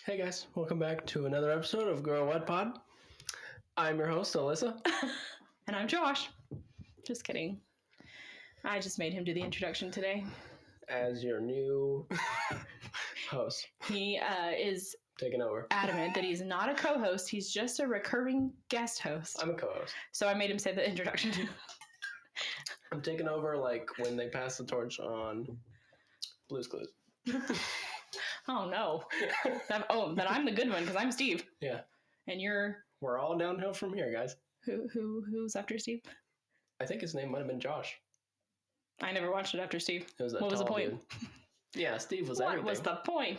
Hey guys, welcome back to another episode of Girl What Pod. I'm your host, Alyssa. And I'm Josh. Just kidding. I just made him do the introduction today. As your new host. He is taking over. Adamant that he's not a co-host. He's just a recurring guest host. I'm a co-host. So I made him say the introduction too. I'm taking over like when they pass the torch on Blue's Clues. Oh no. Then I'm the good one because I'm Steve. Yeah. And you're... We're all downhill from here, guys. Who's after Steve? I think his name might have been Josh. I never watched it after Steve. It was what was the point? Dude. Yeah, Steve was everything. What was the point?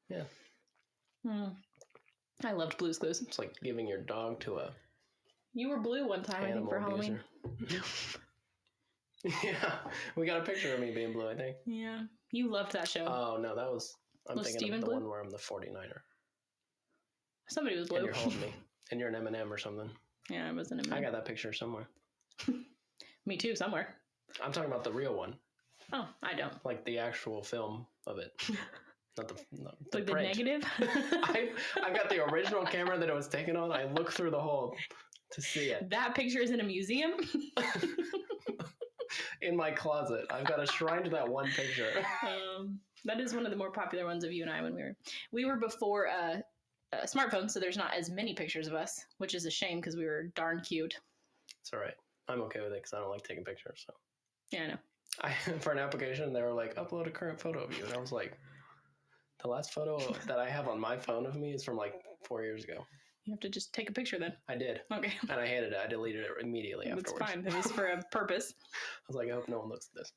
Yeah. I loved Blue's Clues. It's like giving your dog to a... You were blue one time, I think, for Halloween. Yeah. We got a picture of me being blue, I think. Yeah. You loved that show. Oh, no, that was... I'm thinking Steven of the blue? one where I'm the 49er. Somebody was blue. And you're holding me. And you're an M&M or something. Yeah, I was an M&M. I got that picture somewhere. Me too, somewhere. I'm talking about the real one. Oh, I don't. Like the actual film of it. Not the like print. the negative? I've got the original camera that it was taken on. I look through the hole to see it. That picture is in a museum? In my closet. I've got a shrine to that one picture. That is one of the more popular ones of you and I when we were before smartphones, so there's not as many pictures of us, which is a shame because we were darn cute. It's all right. I'm okay with it because I don't like taking pictures. So Yeah, I know. For an application, they were like, upload a current photo of you. And I was like, the last photo that I have on my phone of me is from like 4 years ago. You have to just take a picture then. I did. Okay. And I hated it. I deleted it immediately afterwards. It's fine. It was for a purpose. I was like, I hope no one looks at this.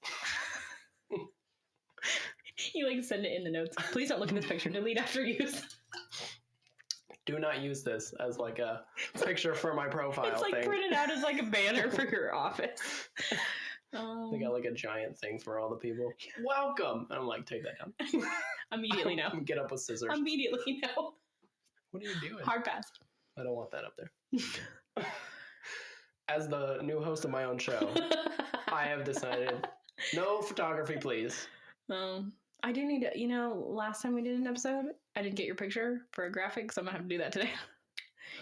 You like send it in the notes. Please don't look at this picture. Delete after use. Do not use this as like a picture for my profile it's like thing. printed out as like a banner for your office. They got like a giant thing for all the people. Welcome! And I'm like, take that down. Immediately no. Get up with scissors. Immediately no. What are you doing? Hard pass. I don't want that up there. As the new host of my own show, I have decided, no photography, please. I do need to, last time we did an episode, I didn't get your picture for a graphic, so I'm going to have to do that today.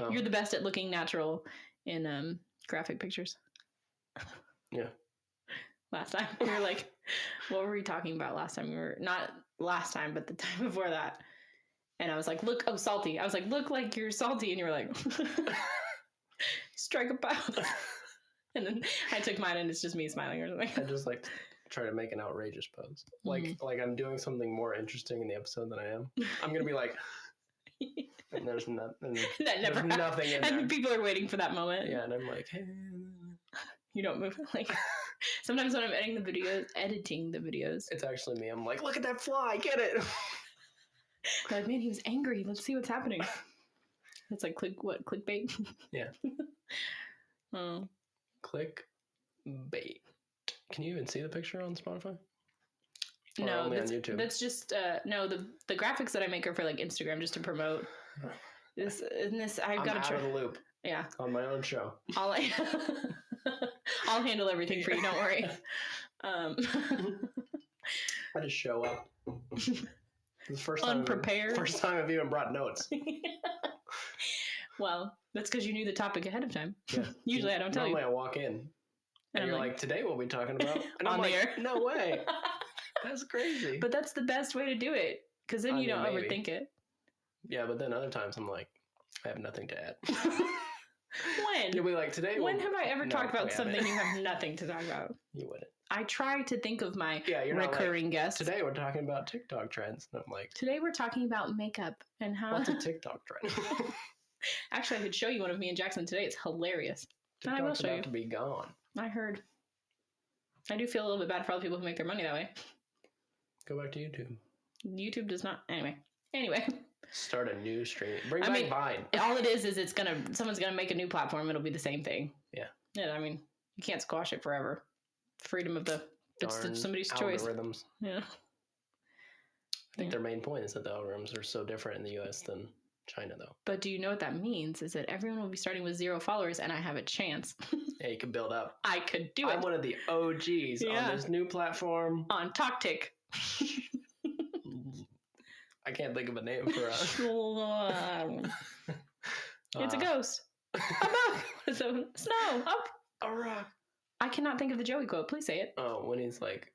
Oh. You're the best at looking natural in graphic pictures. Yeah. Last time. We were like, what were we talking about last time? We were, not last time, but the time before that. And I was like, look, salty. I was like, look like you're salty. And you were like, strike a pose. And then I took mine and it's just me smiling or something. I just like try to make an outrageous pose. Like I'm doing something more interesting in the episode than I am. I'm going to be like, and there's nothing. There's nothing in there. And people are waiting for that moment. Yeah. And I'm like, hey. You don't move. Like sometimes when I'm editing the videos. It's actually me. I'm like, look at that fly. Get it. Like, man, he was angry. Let's see what's happening. It's like clickbait? Yeah. Oh. Clickbait. Can you even see the picture on Spotify? Or no, only on YouTube? That's just no. The graphics that I make are for like Instagram, just to promote this. I've got to out of the loop. Yeah. On my own show. I'll handle everything for you. Don't worry. I just show up. The first time unprepared. First time I've even brought notes. Well, that's because you knew the topic ahead of time. Yeah. Usually I don't tell you. Normally I walk in and you're like, today we'll be talking about. And I'm on like, the air. No way. That's crazy. But that's the best way to do it because then you don't overthink it. Yeah, but then other times I'm like, I have nothing to add. When? You'll be like, today. When have I ever talked about something you have nothing to talk about? You wouldn't. I try to think of my recurring guests. Today we're talking about TikTok trends. And I'm like, today we're talking about makeup and how. What's a TikTok trend? Actually, I could show you one of me and Jackson today. It's hilarious. TikTok's I will show about you. to be gone. I heard. I do feel a little bit bad for all the people who make their money that way. Go back to YouTube. YouTube does not. Anyway. Start a new stream. Bring back Vine. All it is someone's gonna make a new platform. It'll be the same thing. Yeah. Yeah. I mean, you can't squash it forever. Freedom of it's somebody's choice. Algorithms. Yeah. I think their main point is that the algorithms are so different in the US than China, though. But do you know what that means? Is that everyone will be starting with 0 followers, and I have a chance. Yeah, you can build up. I could do it. I'm one of the OGs on this new platform. On TokTik. I can't think of a name for a... It's a ghost. A bug. Snow. Up. A rock. I cannot think of the Joey quote. Please say it. Oh, when he's like,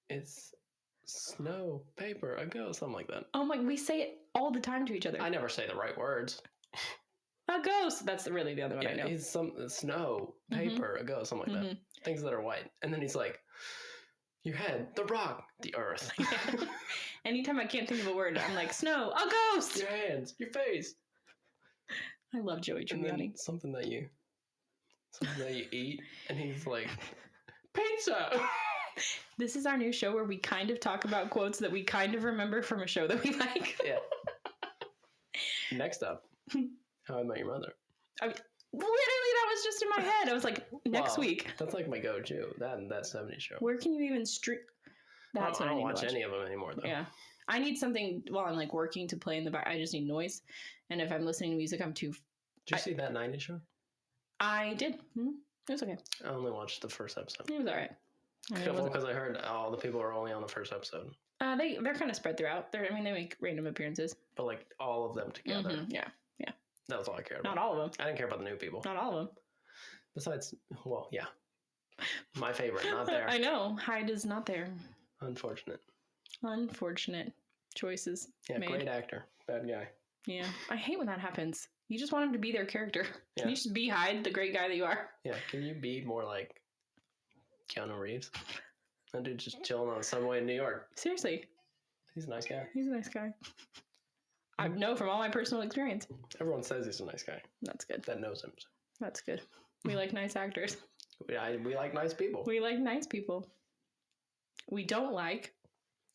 it's snow, paper, a ghost, something like that. Oh my, we say it all the time to each other. I never say the right words. A ghost. That's really the other one I know. It's snow, paper, a ghost, something like that. Things that are white. And then he's like, your head, the rock, the earth. Anytime I can't think of a word, I'm like, snow, a ghost. Your hands, your face. I love Joey Tribbiani. Something that you eat, and he's like, pizza. This is our new show where we kind of talk about quotes that we kind of remember from a show that we like. Yeah. Next up, How I Met Your Mother. Literally, that was just in my head. I was like, next week. That's like my go-to. That 70s show. Where can you even stream? That's what I don't watch any of them anymore, though. Yeah. I need something while I'm like working to play in the back. I just need noise. And if I'm listening to music, I'm too... Did you see that 90s show? I did. It was okay. I only watched the first episode. It was all right. Because I heard all the people are only on the first episode. They're kind of spread throughout. They make random appearances. But like all of them together. Yeah. That was all I cared about. Not all of them. I didn't care about the new people. Not all of them. Besides, well, yeah. My favorite, not there. I know. Hyde is not there. Unfortunate choices made. Great actor. Bad guy. Yeah. I hate when that happens. You just want him to be their character. Yeah. Can you just be Hyde, the great guy that you are? Yeah. Can you be more like Keanu Reeves? That dude just chilling on the subway in New York. Seriously. He's a nice guy. He's a nice guy. I know from all my personal experience. Everyone says he's a nice guy. That's good. That knows him. That's good. We like nice actors. We like nice people. We like nice people. We don't like...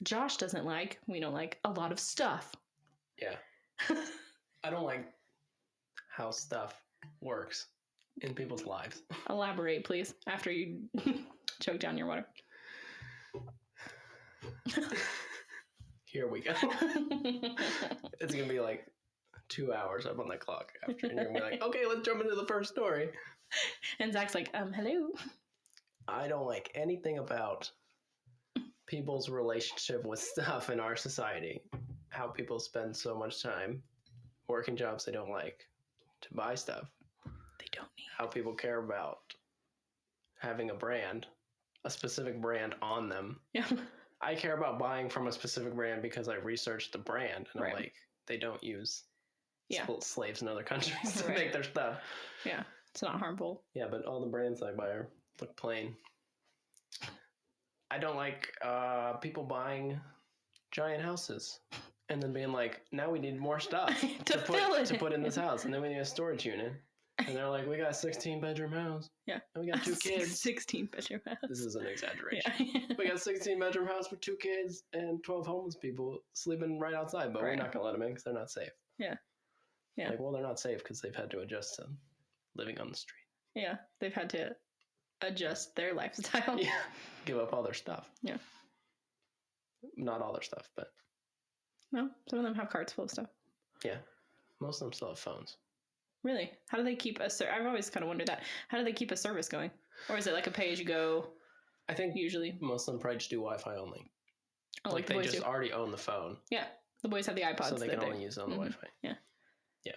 Josh doesn't like... We don't like a lot of stuff. Yeah. I don't like how stuff works in people's lives. Elaborate, please, after you choke down your water. Here we go. It's going to be like 2 hours up on the clock after. And you're going to be like, okay, let's jump into the first story. And Zach's like, hello. I don't like anything about people's relationship with stuff in our society. How people spend so much time working jobs they don't like to buy stuff. They don't need. How people care about having a specific brand on them. Yeah. I care about buying from a specific brand because I researched the brand and I'm like, they don't use slaves in other countries to make their stuff. Yeah, it's not harmful. Yeah, but all the brands I buy look plain. I don't like people buying giant houses and then being like, now we need more stuff to put in this house, and then we need a storage unit. And they're like, we got a 16-bedroom house. Yeah. And we got 2 kids. 16-bedroom house. This is an exaggeration. Yeah. We got a 16-bedroom house with 2 kids and 12 homeless people sleeping right outside, but we're not going to let them in because they're not safe. Yeah. Yeah. Like, well, they're not safe because they've had to adjust to living on the street. Yeah. They've had to adjust their lifestyle. Yeah. Give up all their stuff. Yeah. Not all their stuff, but... No, some of them have carts full of stuff. Yeah. Most of them still have phones. Really? How do they keep I've always kind of wondered that. How do they keep a service going? Or is it like a pay-as-you-go? I think usually most of them probably just do Wi-Fi only. Oh, like they just already own the phone. Yeah. The boys have the iPods. So they can only use it on the Wi-Fi. Yeah. Yeah.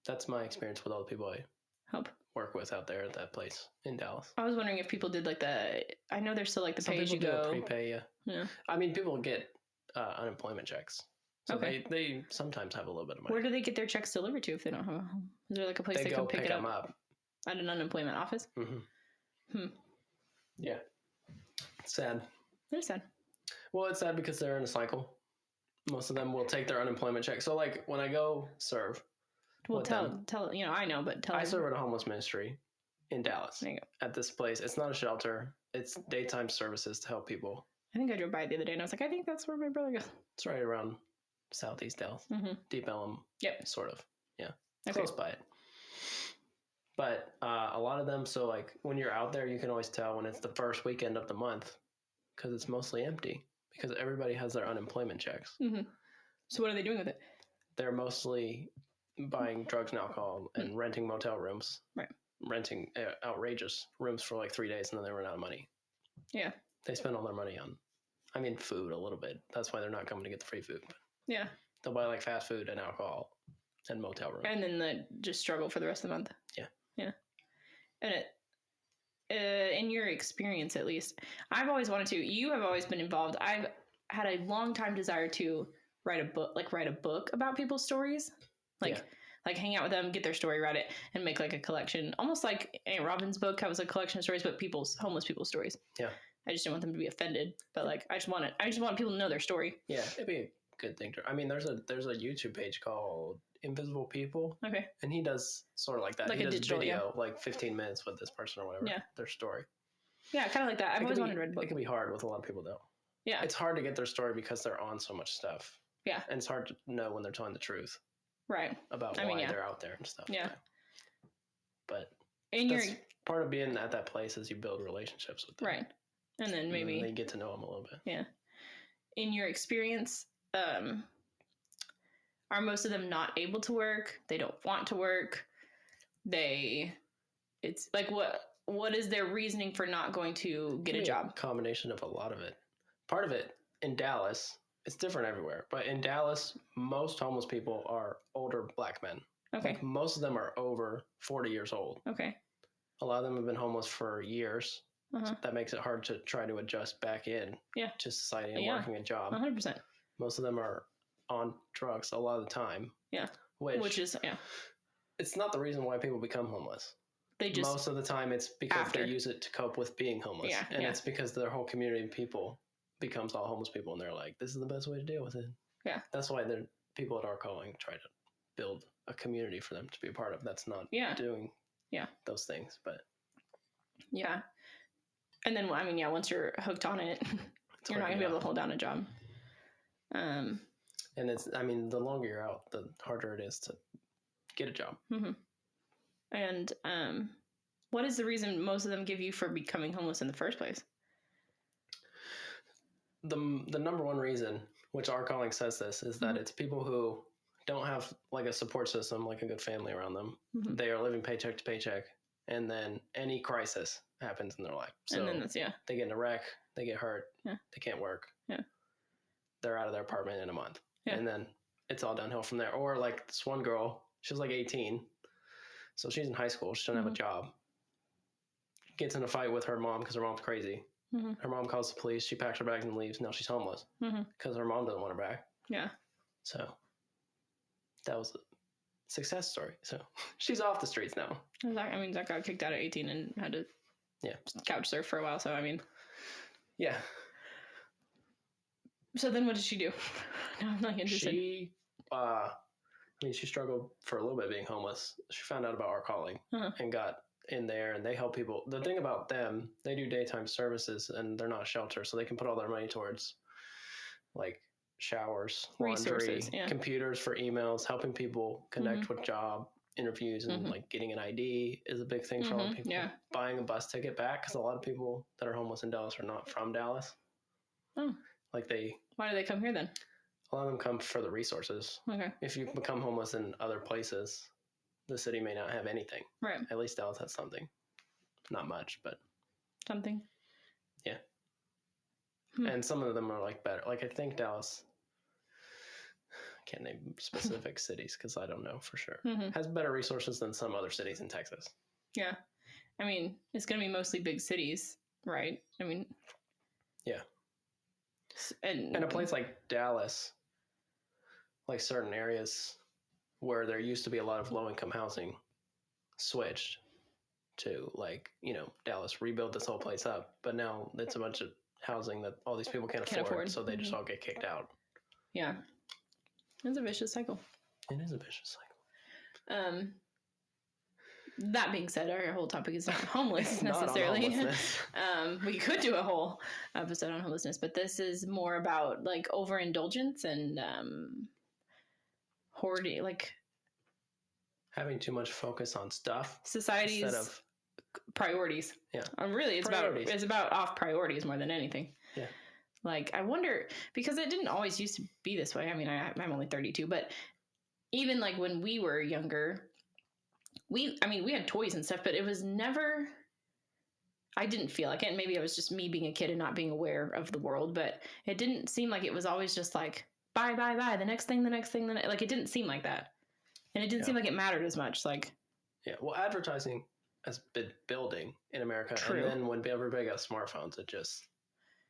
That's my experience with all the people I work with out there at that place in Dallas. I was wondering if people did like I know there's still like the pay-as-you-go. Prepay, yeah. I mean, people get unemployment checks. So they sometimes have a little bit of money. Where do they get their checks delivered to if they don't have a home? Is there like a place they can pick it up? At an unemployment office? Mm-hmm. Yeah. It's sad. They're sad. Well, it's sad because they're in a cycle. Most of them will take their unemployment check. So like when I go serve. Well, tell I know, but tell I serve at a homeless ministry in Dallas. There you go. At this place. It's not a shelter. It's daytime services to help people. I think I drove by it the other day and I was like, I think that's where my brother goes. It's right around Southeast Dallas. Deep Ellum. Yep. Sort of. Yeah. Close by it. But a lot of them, so like when you're out there, you can always tell when it's the first weekend of the month because it's mostly empty because everybody has their unemployment checks. So what are they doing with it? They're mostly buying drugs and alcohol and renting motel rooms. Right. Renting outrageous rooms for like 3 days and then they run out of money. Yeah. They spend all their money on I mean, food a little bit. That's why they're not coming to get the free food. Yeah. They'll buy like fast food and alcohol and motel room. And then they just struggle for the rest of the month. Yeah. Yeah. And in your experience, at least, I've always wanted to. You have always been involved. I've had a long time desire to write a book about people's stories, like hang out with them, get their story, write it, and make like a collection, almost like Aunt Robin's book. That was a collection of stories, but homeless people's stories. Yeah. I just didn't want them to be offended, but like I just want people to know their story. Yeah, it'd be a good thing to. I mean, there's a YouTube page called Invisible People. Okay. And he does sort of like that. Like he a does digital, video, like 15 minutes with this person or whatever. Yeah. Their story. Yeah, kind of like that. I've always wanted to read a book. It can be hard with a lot of people though. Yeah. It's hard to get their story because they're on so much stuff. Yeah. And it's hard to know when they're telling the truth. Right. About why they're out there and stuff. Yeah. But that's part of being at that place is you build relationships with them. Right. And then maybe they get to know them a little bit. Yeah. In your experience, are most of them not able to work? They don't want to work. It's like what is their reasoning for not going to get a job? A combination of a lot of it. Part of it in Dallas, it's different everywhere, but in Dallas, most homeless people are older black men. Okay. Like most of them are over 40 years old. Okay. A lot of them have been homeless for years. Uh-huh. So that makes it hard to try to adjust back in to society and working a job. 100%. Most of them are on drugs a lot of the time. Yeah. Which is, it's not the reason why people become homeless. They just most of the time it's because they use it to cope with being homeless. Yeah, and it's because their whole community of people becomes all homeless people and they're like, this is the best way to deal with it. Yeah. That's why the people at our calling try to build a community for them to be a part of. That's not doing those things. But yeah. And then once you're hooked on it, you're not gonna be able to hold down a job. And the longer you're out, the harder it is to get a job. Mm-hmm. And what is the reason most of them give you for becoming homeless in the first place? The number one reason, which our calling says this, is that it's people who don't have like a support system, like a good family around them. Mm-hmm. They are living paycheck to paycheck, and then any crisis happens in their life. So and then they get in a wreck, they get hurt, they can't work. Yeah. They're out of their apartment in a month. Yeah. And then it's all downhill from there. Or like this one girl, she was like 18. So she's in high school. She doesn't have a job. Gets in a fight with her mom because her mom's crazy. Mm-hmm. Her mom calls the police. She packs her bags and leaves. Now she's homeless because her mom doesn't want her back. Yeah. So that was a success story. So she's off the streets now. Zach got kicked out at 18 and had to couch surf for a while. So yeah. So then what did she do? No, I'm not interested. She struggled for a little bit being homeless. She found out about our calling and got in there, and they help people. The thing about them, they do daytime services and they're not a shelter, so they can put all their money towards like showers, laundry, computers for emails, helping people connect with job interviews, and like getting an ID is a big thing for a lot of people. Yeah. Buying a bus ticket back, because a lot of people that are homeless in Dallas are not from Dallas. Oh. Why do they come here then? A lot of them come for the resources. Okay. If you become homeless in other places, the city may not have anything. Right. At least Dallas has something. Not much, but something. Yeah. And some of them are like better. Like I think Dallas, I can't name specific cities because I don't know for sure. Has better resources than some other cities in Texas. Yeah. It's going to be mostly big cities, right? Yeah. And a place like Dallas, like certain areas where there used to be a lot of low-income housing, switched to Dallas rebuilt this whole place up, but now it's a bunch of housing that all these people can't afford, so they just all get kicked out. Yeah. It's a vicious cycle. It is a vicious cycle. That being said, our whole topic is not homeless necessarily. Not on homelessness. We could do a whole episode on homelessness, but this is more about like overindulgence and hoarding, like having too much focus on stuff. Society's instead of priorities. Yeah. Really, it's about off priorities more than anything. Yeah. Like I wonder, because it didn't always used to be this way. I'm only 32, but even like when we were younger, we had toys and stuff, but it was never I didn't feel like it. Maybe it was just me being a kid and not being aware of the world, but it didn't seem like it was always just like, buy, the next thing, like it didn't seem like that. And it didn't seem like it mattered as much. Like, yeah, well, advertising has been building in America. True. And then when everybody got smartphones, it just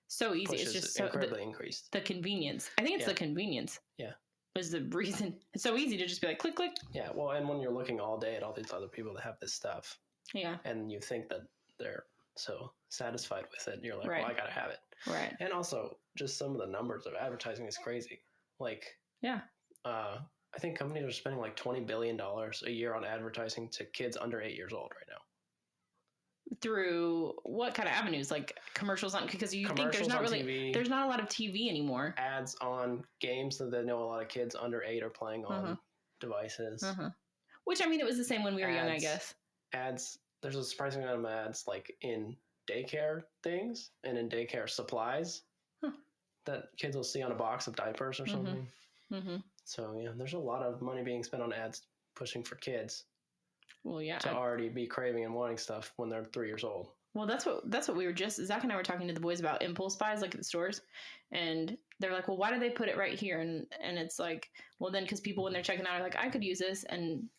so easy. It's just so incredibly increased. The convenience. I think it's the convenience. Yeah. Was the reason. It's so easy to just be like, click, click. Yeah, well, and when you're looking all day at all these other people that have this stuff. Yeah. And you think that they're so satisfied with it, you're like, right. well, I gotta have it. Right. And also, just some of the numbers of advertising is crazy. Like, yeah. I think companies are spending like $20 billion a year on advertising to kids under 8 years old right now. Through what kind of avenues? Like commercials on, because you think there's not really TV, there's not a lot of TV anymore. Ads on games that they know a lot of kids under 8 are playing on devices. Which, I mean, it was the same when we were young, I guess. Ads. There's a surprising amount of ads like in daycare things and in daycare supplies that kids will see on a box of diapers or something. So yeah, there's a lot of money being spent on ads pushing for kids. Well, yeah, to already be craving and wanting stuff when they're 3 years old. Well, that's what we were just, Zach and I were talking to the boys about impulse buys, like at the stores, and they're like, well, why do they put it right here? And it's like, well, then because people when they're checking out are like, I could use this, and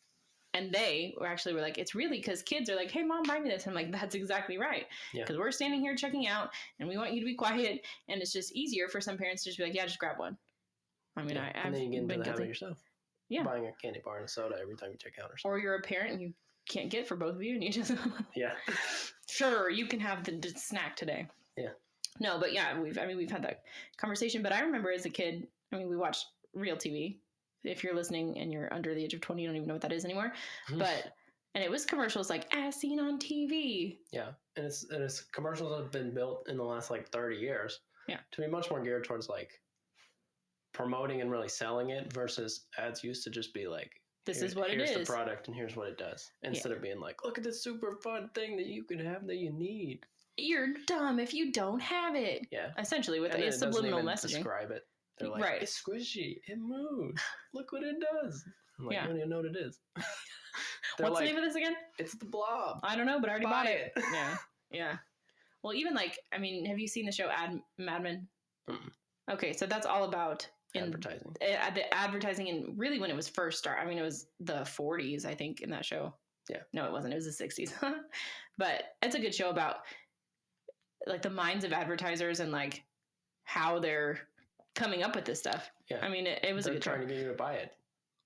they were like, it's really because kids are like, hey, mom, buy me this. I'm like, that's exactly right, because we're standing here checking out, and we want you to be quiet, and it's just easier for some parents to just be like, yeah, just grab one. I mean, and then you get into the habit yourself. Yeah. Buying a candy bar and a soda every time you check out or something. Or you're a parent and you can't get for both of you and you just yeah. Sure, you can have the snack today. Yeah. No, but yeah, we've had that conversation. But I remember as a kid, I mean, we watched real TV. If you're listening and you're under the age of 20, you don't even know what that is anymore. But and it was commercials like as seen on TV. Yeah. And it's commercials have been built in the last like 30 years. Yeah. To be much more geared towards like promoting and really selling it versus ads used to just be like, this is what it is. Here's the product and here's what it does. Instead of being like, look at this super fun thing that you can have that you need. You're dumb if you don't have it. Yeah. Essentially with a subliminal messaging. Describe it. They're like, it's squishy. It moves. Look what it does. I'm like, I don't even know what it is. What's the name of this again? It's the Blob. I don't know, but I already bought it. Yeah. Yeah. Well, even like, I mean, have you seen the show Mad Men? Okay, so that's all about advertising. The advertising, and really when it was first started, I mean, it was the 40s, I think, in that show. Yeah. No, it wasn't. It was the 60s. But it's a good show about like the minds of advertisers and like how they're coming up with this stuff. Yeah. I mean, it was they're a good trying show. to get you to buy it.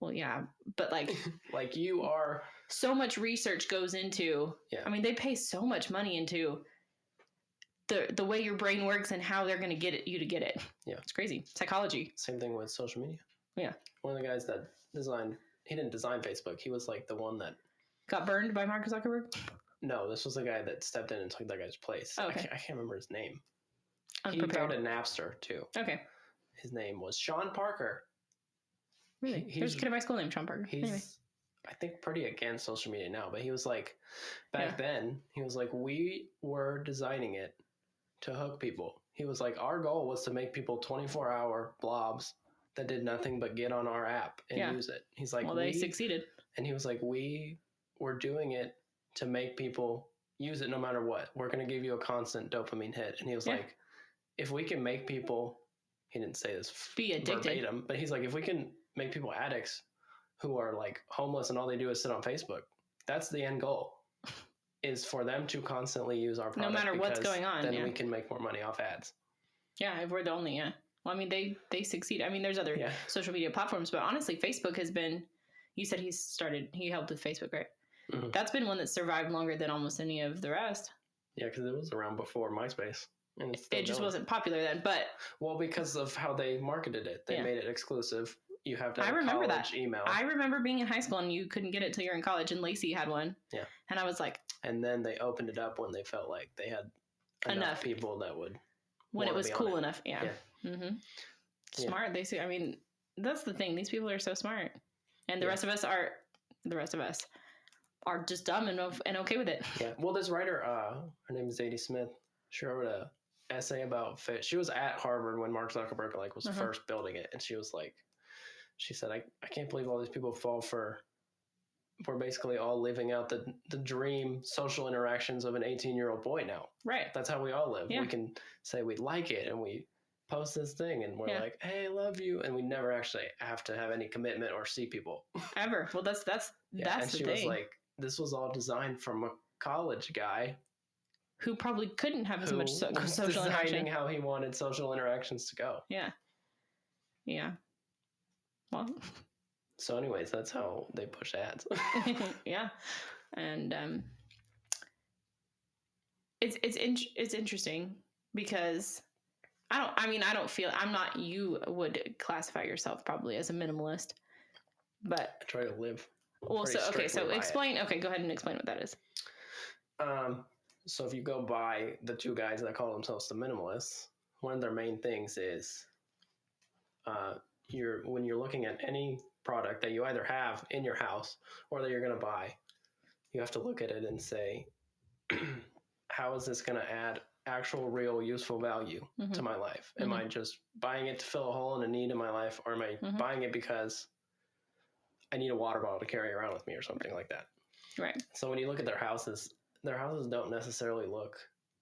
Well, yeah, but like, like you are. So much research goes into. Yeah. I mean, they pay so much money into the way your brain works and how they're going to get you to get it. Yeah. It's crazy. Psychology. Same thing with social media. Yeah. One of the guys that he didn't design Facebook. He was like the one that got burned by Mark Zuckerberg. No, this was the guy that stepped in and took that guy's place. Oh, okay. I can't remember his name. Unprepared. He founded Napster too. Okay. His name was Sean Parker. Really? There's a kid at my school named Sean Parker. He's, anyway. I think, pretty against social media now, but he was like, back then, he was like, we were designing it to hook people. He was like, our goal was to make people 24-hour blobs that did nothing but get on our app and use it. He's like, well, they succeeded. And he was like, we were doing it to make people use it no matter what. We're going to give you a constant dopamine hit. And he was like, if we can make people, he didn't say this be addicted verbatim, but he's like, if we can make people addicts who are like homeless and all they do is sit on Facebook, that's the end goal. Is for them to constantly use our product. No matter what's going on. Then we can make more money off ads. Yeah, if we're the only, Well, I mean, they succeed. I mean, there's other social media platforms, but honestly, Facebook has been, you said he helped with Facebook, right? Mm-hmm. That's been one that survived longer than almost any of the rest. Yeah, because it was around before MySpace. And it just wasn't popular then, but... Well, because of how they marketed it. They made it exclusive. You have to have email. I remember being in high school and you couldn't get it till you're in college, and Lacey had one. Yeah. And I was like... And then they opened it up when they felt like they had enough people that would... When it was cool enough, yeah. Mm-hmm. Smart, they see. I mean, that's the thing. These people are so smart. And the rest of us are... The rest of us are just dumb and okay with it. Yeah. Well, this writer, her name is Zadie Smith. She wrote a essay about fit. She was at Harvard when Mark Zuckerberg was first building it, and she was like, she said, I can't believe all these people fall for we're basically all living out the dream social interactions of an 18-year-old boy now. Right. That's how we all live. Yeah. We can say we like it and we post this thing and we're like, hey, I love you. And we never actually have to have any commitment or see people. Ever. Well, that's and the she thing. was like, this was all designed from a college guy who probably couldn't have as much social deciding interaction. how he wanted social interactions to go. Yeah. Yeah. Well. So anyways, that's how they push ads. Yeah. And it's interesting because you would classify yourself probably as a minimalist, but I try to live. Well, so explain. Okay, go ahead and explain what that is. So if you go by the two guys that call themselves the minimalists, one of their main things is when you're looking at any product that you either have in your house or that you're going to buy, you have to look at it and say, how is this going to add actual, real, useful value to my life? Am I just buying it to fill a hole in a need in my life, or am I buying it because I need a water bottle to carry around with me or something like that? Right. So when you look at their houses don't necessarily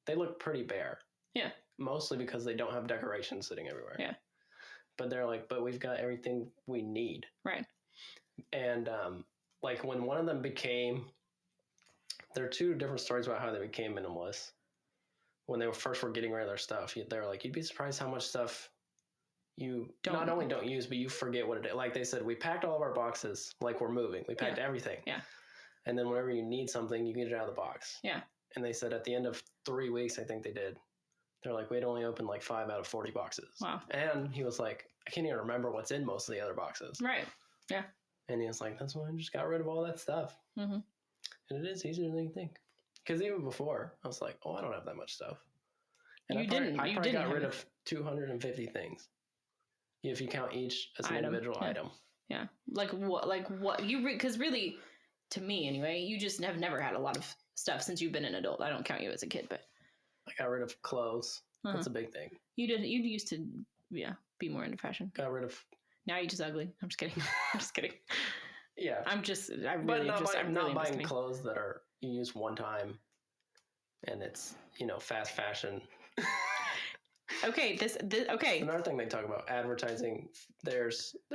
they look pretty bare. Yeah. Mostly because they don't have decorations sitting everywhere. Yeah. But they're like, but we've got everything we need. Right. And like when one of them there are two different stories about how they became minimalists. When they were getting rid of their stuff, they were like, you'd be surprised how much stuff you not only don't use, but you forget what it is. Like they said, we packed all of our boxes like we're moving. We packed everything. Yeah. And then whenever you need something, you get it out of the box. Yeah. And they said at the end of 3 weeks, I think they did, they're like, we'd only opened like 5 out of 40 boxes. Wow. And he was like, I can't even remember what's in most of the other boxes. Right. Yeah. And he was like, that's why I just got rid of all that stuff. Mm-hmm. And it is easier than you think. Because even before, I was like, oh, I don't have that much stuff. And I probably got rid of 250 things. If you count each as an individual item. Yeah. Like what you because really, to me anyway, you just have never had a lot of stuff since you've been an adult. I don't count you as a kid, but I got rid of clothes. That's a big thing. You used to be more into fashion. Got rid of. Now you're just ugly. I'm just kidding. I'm just kidding. Yeah. I'm not buying clothes that you use one time and it's, fast fashion. Okay, okay. Another thing they talk about, advertising. There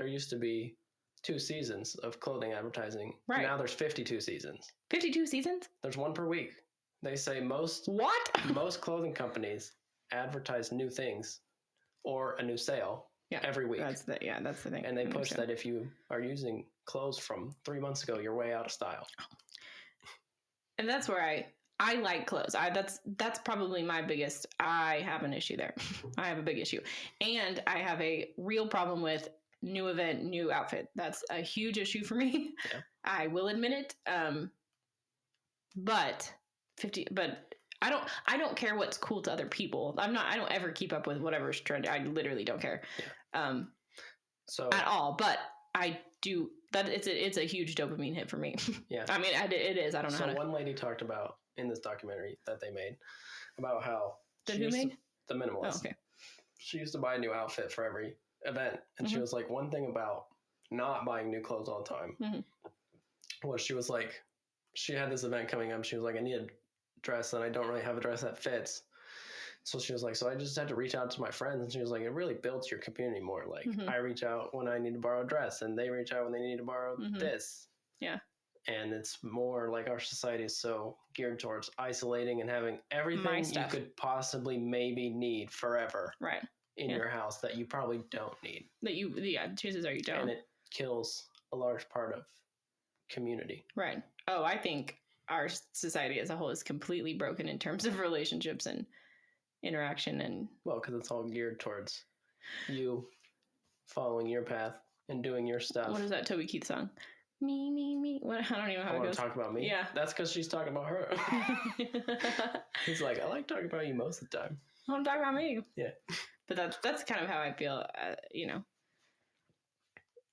used to be 2 seasons of clothing advertising. Right. Now there's 52 seasons. 52 seasons? There's one per week. They say most clothing companies advertise new things or a new sale every week. That's the thing. And they push that if you are using clothes from 3 months ago, you're way out of style. And that's where I like clothes. That's probably my biggest. I have an issue there. I have a big issue. And I have a real problem with new event, new outfit. That's a huge issue for me. Yeah. I will admit it. But I don't care what's cool to other people. I don't ever keep up with whatever's trendy. I literally don't care. Yeah. So at all. But I do that. It's a huge dopamine hit for me. Yeah. I mean, it is. I don't know. So one lady talked about in this documentary that they made about how the minimalist. Oh, okay. She used to buy a new outfit for every event, and she was like, one thing about not buying new clothes all the time was she was like, she had this event coming up. She was like, I need a dress, and I don't really have a dress that fits. So she was like, so I just had to reach out to my friends, and she was like, it really builds your community more. Like I reach out when I need to borrow a dress, and they reach out when they need to borrow this. Yeah. And it's more like our society is so geared towards isolating and having everything you could possibly maybe need forever in your house that you probably don't need. Chances are you don't. And it kills a large part of community. Right. Oh, I think our society as a whole is completely broken in terms of relationships and interaction and... Well, because it's all geared towards you following your path and doing your stuff. What is that Toby Keith song? Me. What? I don't even know how it goes. Want to talk about me? Yeah. That's because she's talking about her. He's like, I like talking about you most of the time. I want to talk about me. Yeah. But that's kind of how I feel,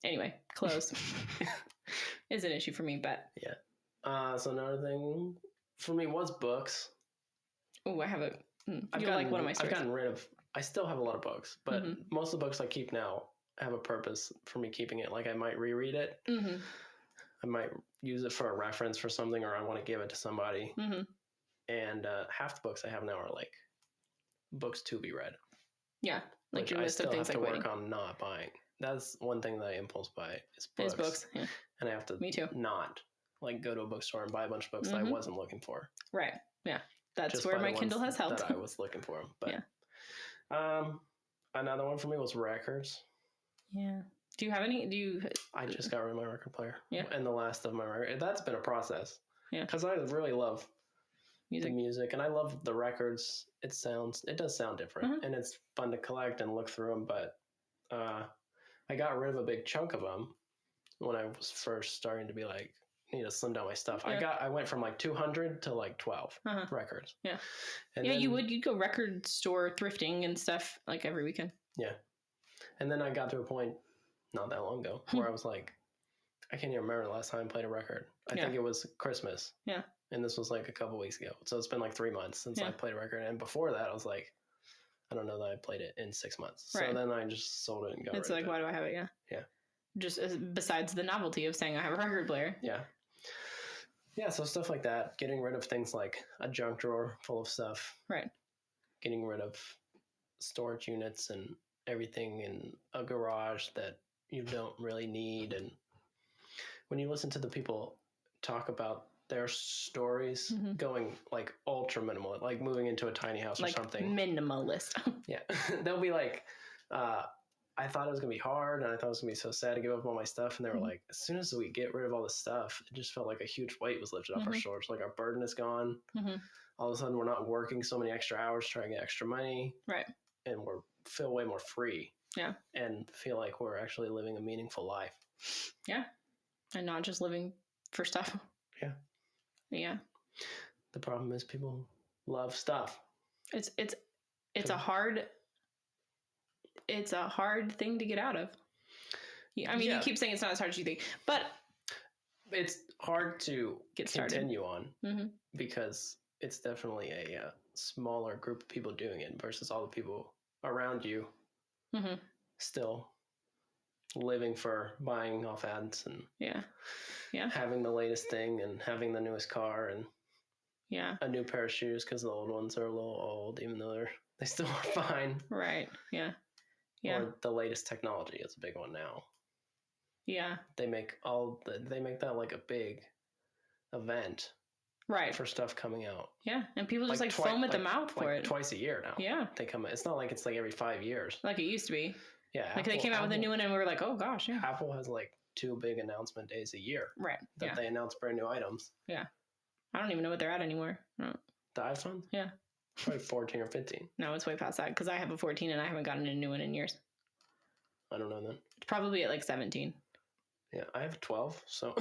Anyway, clothes is an issue for me, but... Yeah. So another thing for me was books. Oh, I have one of my stories. I've gotten rid of... I still have a lot of books, but most of the books I keep now have a purpose for me keeping it. Like, I might reread it. I might use it for a reference for something, or I want to give it to somebody. Mm-hmm. And half the books I have now are like books to be read. Yeah, like your list of things I still like have to waiting. work on not buying. That's one thing that I impulse buy is books. Is books, yeah. And I have to Me too. not like go to a bookstore and buy a bunch of books that I wasn't looking for. Right. Yeah. That's Just where my Kindle has helped. That I was looking for them. But another one for me was records. Yeah. Do you have any? I just got rid of my record player. Yeah. And the last of my record. That's been a process. Yeah. Because I really love the music, and I love the records. It does sound different, and it's fun to collect and look through them. But I got rid of a big chunk of them when I was first starting to be like, I need to slim down my stuff. Yeah. I went from like 200 to like 12 records. Yeah. And then, you'd go record store thrifting and stuff like every weekend. Yeah. And then I got to a point not that long ago where I was like, I can't even remember the last time I played a record. I think it was Christmas. Yeah. And this was like a couple weeks ago. So it's been like 3 months since I played a record. And before that, I was like, I don't know that I played it in 6 months. So then I just sold it and got rid of it. It's like, why do I have it? Yeah. Yeah. Just besides the novelty of saying I have a record player. Yeah. Yeah, so stuff like that. Getting rid of things like a junk drawer full of stuff. Right. Getting rid of storage units and everything in a garage that you don't really need. And when you listen to the people talk about their stories going like ultra minimal, like moving into a tiny house or something. Minimalist. Yeah. They'll be like, I thought it was going to be hard, and I thought it was going to be so sad to give up all my stuff. And they were like, as soon as we get rid of all this stuff, it just felt like a huge weight was lifted off our shoulders. Like our burden is gone. All of a sudden, we're not working so many extra hours trying to get extra money. Right. And feel way more free. Yeah. And feel like we're actually living a meaningful life. Yeah. And not just living for stuff. Yeah. Yeah. The problem is people love stuff. It's a hard thing to get out of. I mean, you keep saying it's not as hard as you think, but it's hard to continue on mm-hmm. because it's definitely a smaller group of people doing it versus all the people around you mm-hmm. still living for buying off ads and having the latest thing and having the newest car and a new pair of shoes because the old ones are a little old, even though they still are fine. Right. Yeah. Yeah. Or the latest technology is a big one now. Yeah. They make that like a big event. Right. For stuff coming out. Yeah. And people just foam at the mouth for it. Twice a year now. Yeah. They come. It's not like it's like every 5 years. Like it used to be. Yeah. Like they came out with a new one and we were like, oh gosh, yeah. Apple has like 2 big announcement days a year. Right. That they announce brand new items. Yeah. I don't even know what they're at anymore. No. The iPhone? Yeah. Probably 14 or 15. No, it's way past that because I have a 14 and I haven't gotten a new one in years. I don't know then. It's probably at like 17. Yeah, I have 12, so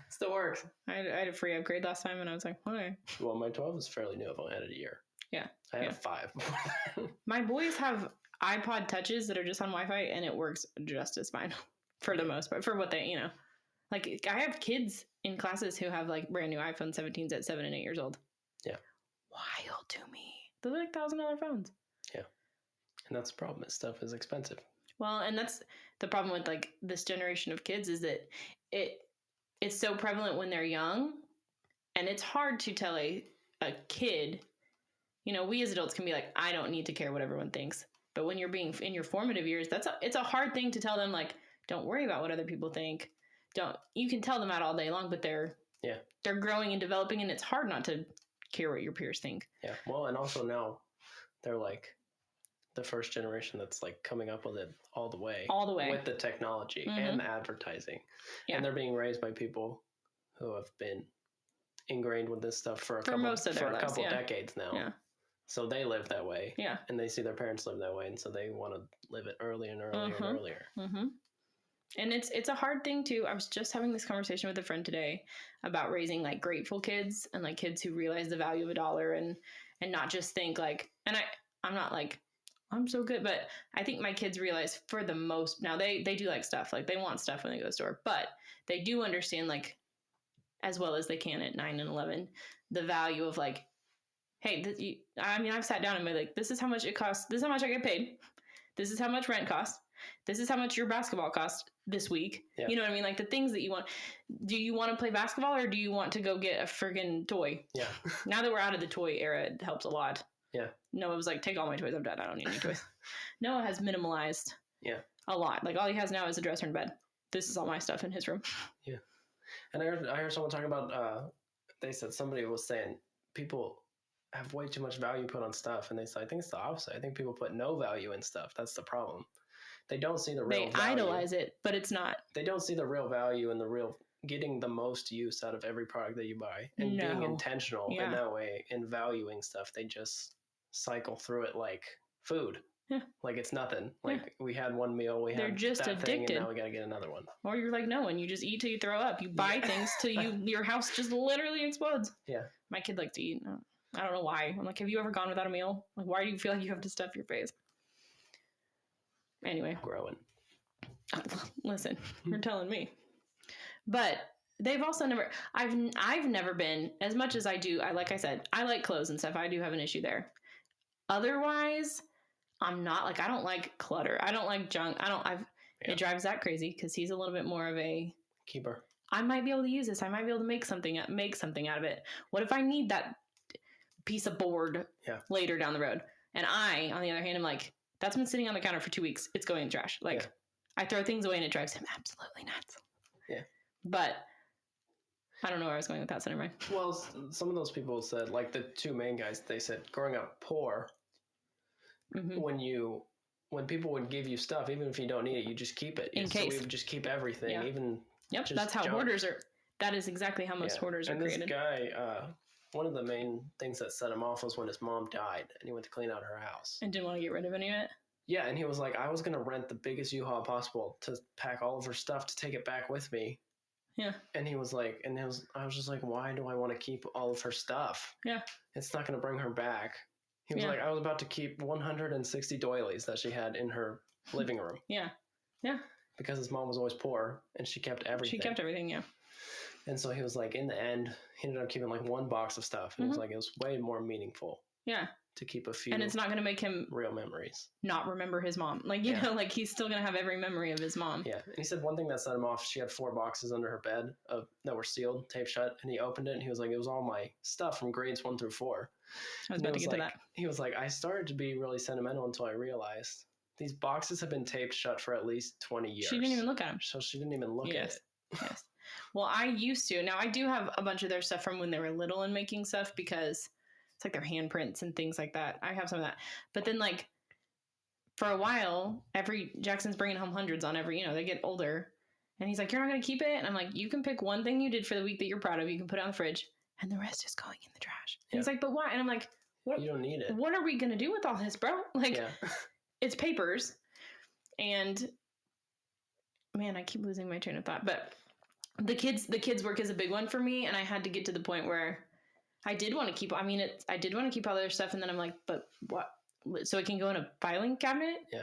still works. I had a free upgrade last time and I was like, okay. Well, my 12 is fairly new. I've only had it a year. Yeah. I have 5. My boys have iPod touches that are just on Wi-Fi and it works just as fine for the most part, for what they, like I have kids in classes who have like brand new iPhone 17s at 7 and 8 years old. Yeah. Wild to me. Those are like $1,000 phones. Yeah. And that's the problem. This stuff is expensive. Well, and that's the problem with like this generation of kids is that it's so prevalent when they're young and it's hard to tell a kid, we as adults can be like, I don't need to care what everyone thinks. But when you're being in your formative years, it's a hard thing to tell them, like, don't worry about what other people think. You can tell them that all day long, but they're growing and developing and it's hard not to care what your peers think. Yeah. Well, and also now they're like the first generation that's like coming up with it all the way with the technology mm-hmm. and the advertising. Yeah. And they're being raised by people who have been ingrained with this stuff for a couple decades now. Yeah. So they live that way. Yeah. And they see their parents live that way. And so they want to live it earlier and earlier mm-hmm. and earlier. Mm-hmm. And it's a hard thing too. I was just having this conversation with a friend today about raising like grateful kids and like kids who realize the value of $1 and not just think like, and I'm not like, I'm so good, but I think my kids realize for the most, now they do like stuff, like they want stuff when they go to the store, but they do understand like as well as they can at 9 and 11, the value of like, hey, I've sat down and been like, this is how much it costs. This is how much I get paid. This is how much rent costs. this is how much your basketball cost this week. Yeah. You know what I mean? Like the things that you want. Do you want to play basketball or do you want to go get a friggin' toy? Yeah. Now that we're out of the toy era, it helps a lot. Yeah. Noah was like, take all my toys. I'm done. I don't need any toys. Noah has minimalized a lot. Like all he has now is a dresser and bed. This is all my stuff in his room. Yeah. And I heard someone talking about, they said somebody was saying people have way too much value put on stuff. And they said, I think it's the opposite. I think people put no value in stuff. That's the problem. They don't see the real value. They idolize it, but it's not. They don't see the real value and the real getting the most use out of every product that you buy and being intentional in that way and valuing stuff. They just cycle through it like food. Yeah. Like it's nothing. Like we had one meal, They're had just that addicted. thing, and now we got to get another one. Or you're like Noah, and you just eat till you throw up. You buy things till your house just literally explodes. Yeah. My kid likes to eat. I don't know why. I'm like, have you ever gone without a meal? Like, why do you feel like you have to stuff your face? Anyway. Growing. Listen, you're telling me. But they've also never, I've never been, as much as I do, like I said, I like clothes and stuff. I do have an issue there. Otherwise, I'm not, like, I don't like clutter. I don't like junk. It drives Zach crazy because he's a little bit more of a keeper. I might be able to use this. I might be able to make something out of it. What if I need that piece of board later down the road? And I, on the other hand, am like, that's been sitting on the counter for 2 weeks. It's going in the trash. Like, I throw things away and it drives him absolutely nuts. Yeah. But I don't know where I was going with that, so never mind. Well, some of those people said, like the two main guys, they said growing up poor, when people would give you stuff, even if you don't need it, you just keep it. In case. We would just keep everything, even that's how hoarders are. That is exactly how most hoarders are created. And this guy, one of the main things that set him off was when his mom died, and he went to clean out her house. And didn't want to get rid of any of it? Yeah, and he was like, I was going to rent the biggest U-Haul possible to pack all of her stuff to take it back with me. Yeah. And he was like, I was just like, why do I want to keep all of her stuff? Yeah. It's not going to bring her back. He was like, I was about to keep 160 doilies that she had in her living room. Yeah. Yeah. Because his mom was always poor and she kept everything. Yeah. And so he was like, in the end, he ended up keeping like one box of stuff. And he was like, it was way more meaningful. Yeah. To keep a few. And it's not going to make him real memories. Not remember his mom. Like, you know, like he's still going to have every memory of his mom. Yeah. And he said one thing that set him off, she had 4 boxes under her bed that were sealed, taped shut. And he opened it and he was like, it was all my stuff from grades 1 through 4. I was about to get to that. He was like, I started to be really sentimental until I realized these boxes have been taped shut for at least 20 years. She didn't even look at them. So she didn't even look at it. Yes. Well, I used to. Now, I do have a bunch of their stuff from when they were little and making stuff because it's like their handprints and things like that. I have some of that. But then, like, for a while, Jackson's bringing home hundreds on every, they get older. And he's like, you're not going to keep it? And I'm like, you can pick one thing you did for the week that you're proud of. You can put it on the fridge. And the rest is going in the trash. And he's like, but why? And I'm like, what? You don't need it. What are we going to do with all this, bro? Like, it's papers. And, man, I keep losing my train of thought. But the kids work is a big one for me. And I had to get to the point where I did want to keep, I did want to keep all their stuff. And then I'm like, but what? So it can go in a filing cabinet? Yeah.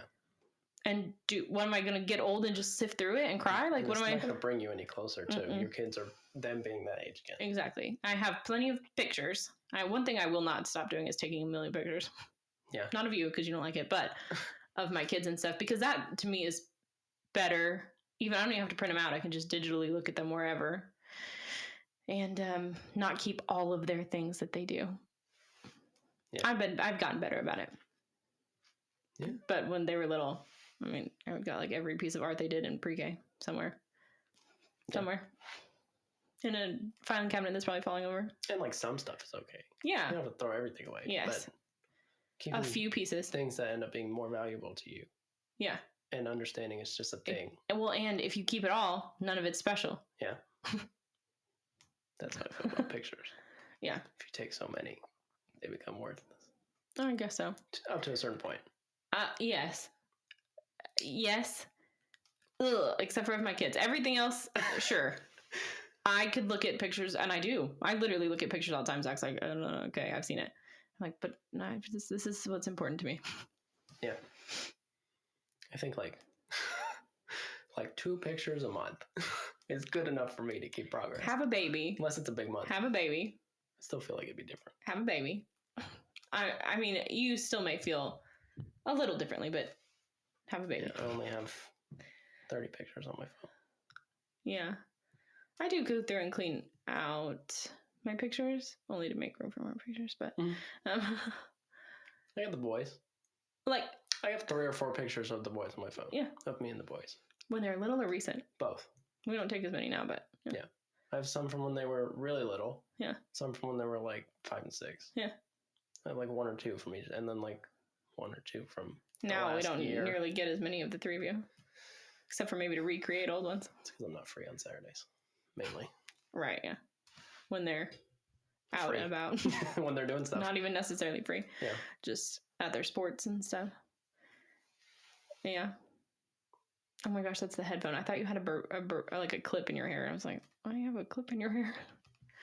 And what am I going to get old and just sift through it and cry? Like, what am I? It's not going to bring you any closer to your kids or them being that age again. Exactly. I have plenty of pictures. One thing I will not stop doing is taking a million pictures. Yeah. Not of you because you don't like it, but of my kids and stuff, because that to me is better. Even I don't even have to print them out. I can just digitally look at them wherever and not keep all of their things that they do. Yeah. I've gotten better about it. Yeah. But when they were little, I got like every piece of art they did in pre-K somewhere. In a filing cabinet that's probably falling over. And like some stuff is okay. Yeah. You don't have to throw everything away. Yes. But a few pieces. Things that end up being more valuable to you. Yeah. And understanding it's just a thing. And if you keep it all, none of it's special. Yeah. That's how I feel about pictures. Yeah. If you take so many, they become worthless. I guess so. Up to a certain point. Yes. Yes. Ugh, except for my kids. Everything else, sure. I could look at pictures, and I do. I literally look at pictures all the time. Zach's like, oh, okay, I've seen it. I'm like, but no, this is what's important to me. Yeah. I think like 2 pictures a month is good enough for me to keep progress. Have a baby. Unless it's a big month. Have a baby. I still feel like it'd be different. Have a baby. I mean, you still may feel a little differently, but have a baby. Yeah, I only have 30 pictures on my phone. Yeah. I do go through and clean out my pictures, only to make room for more pictures, but I got the boys. Like, I have 3 or 4 pictures of the boys on my phone. Yeah. Of me and the boys. When they're little or recent? Both. We don't take as many now, but yeah. I have some from when they were really little. Yeah. Some from when they were like 5 and 6. Yeah. I have like 1 or 2 from each, and then like 1 or 2 from now we don't year. nearly get as many of the 3 of you, except for maybe to recreate old ones. It's because I'm not free on Saturdays, mainly. Right. Yeah. When they're out free. and about. When they're doing stuff. Not even necessarily free. Yeah. Just at their sports and stuff. Yeah. Oh my gosh, that's the headphone. I thought you had like a clip in your hair. I was like, why do you have a clip in your hair?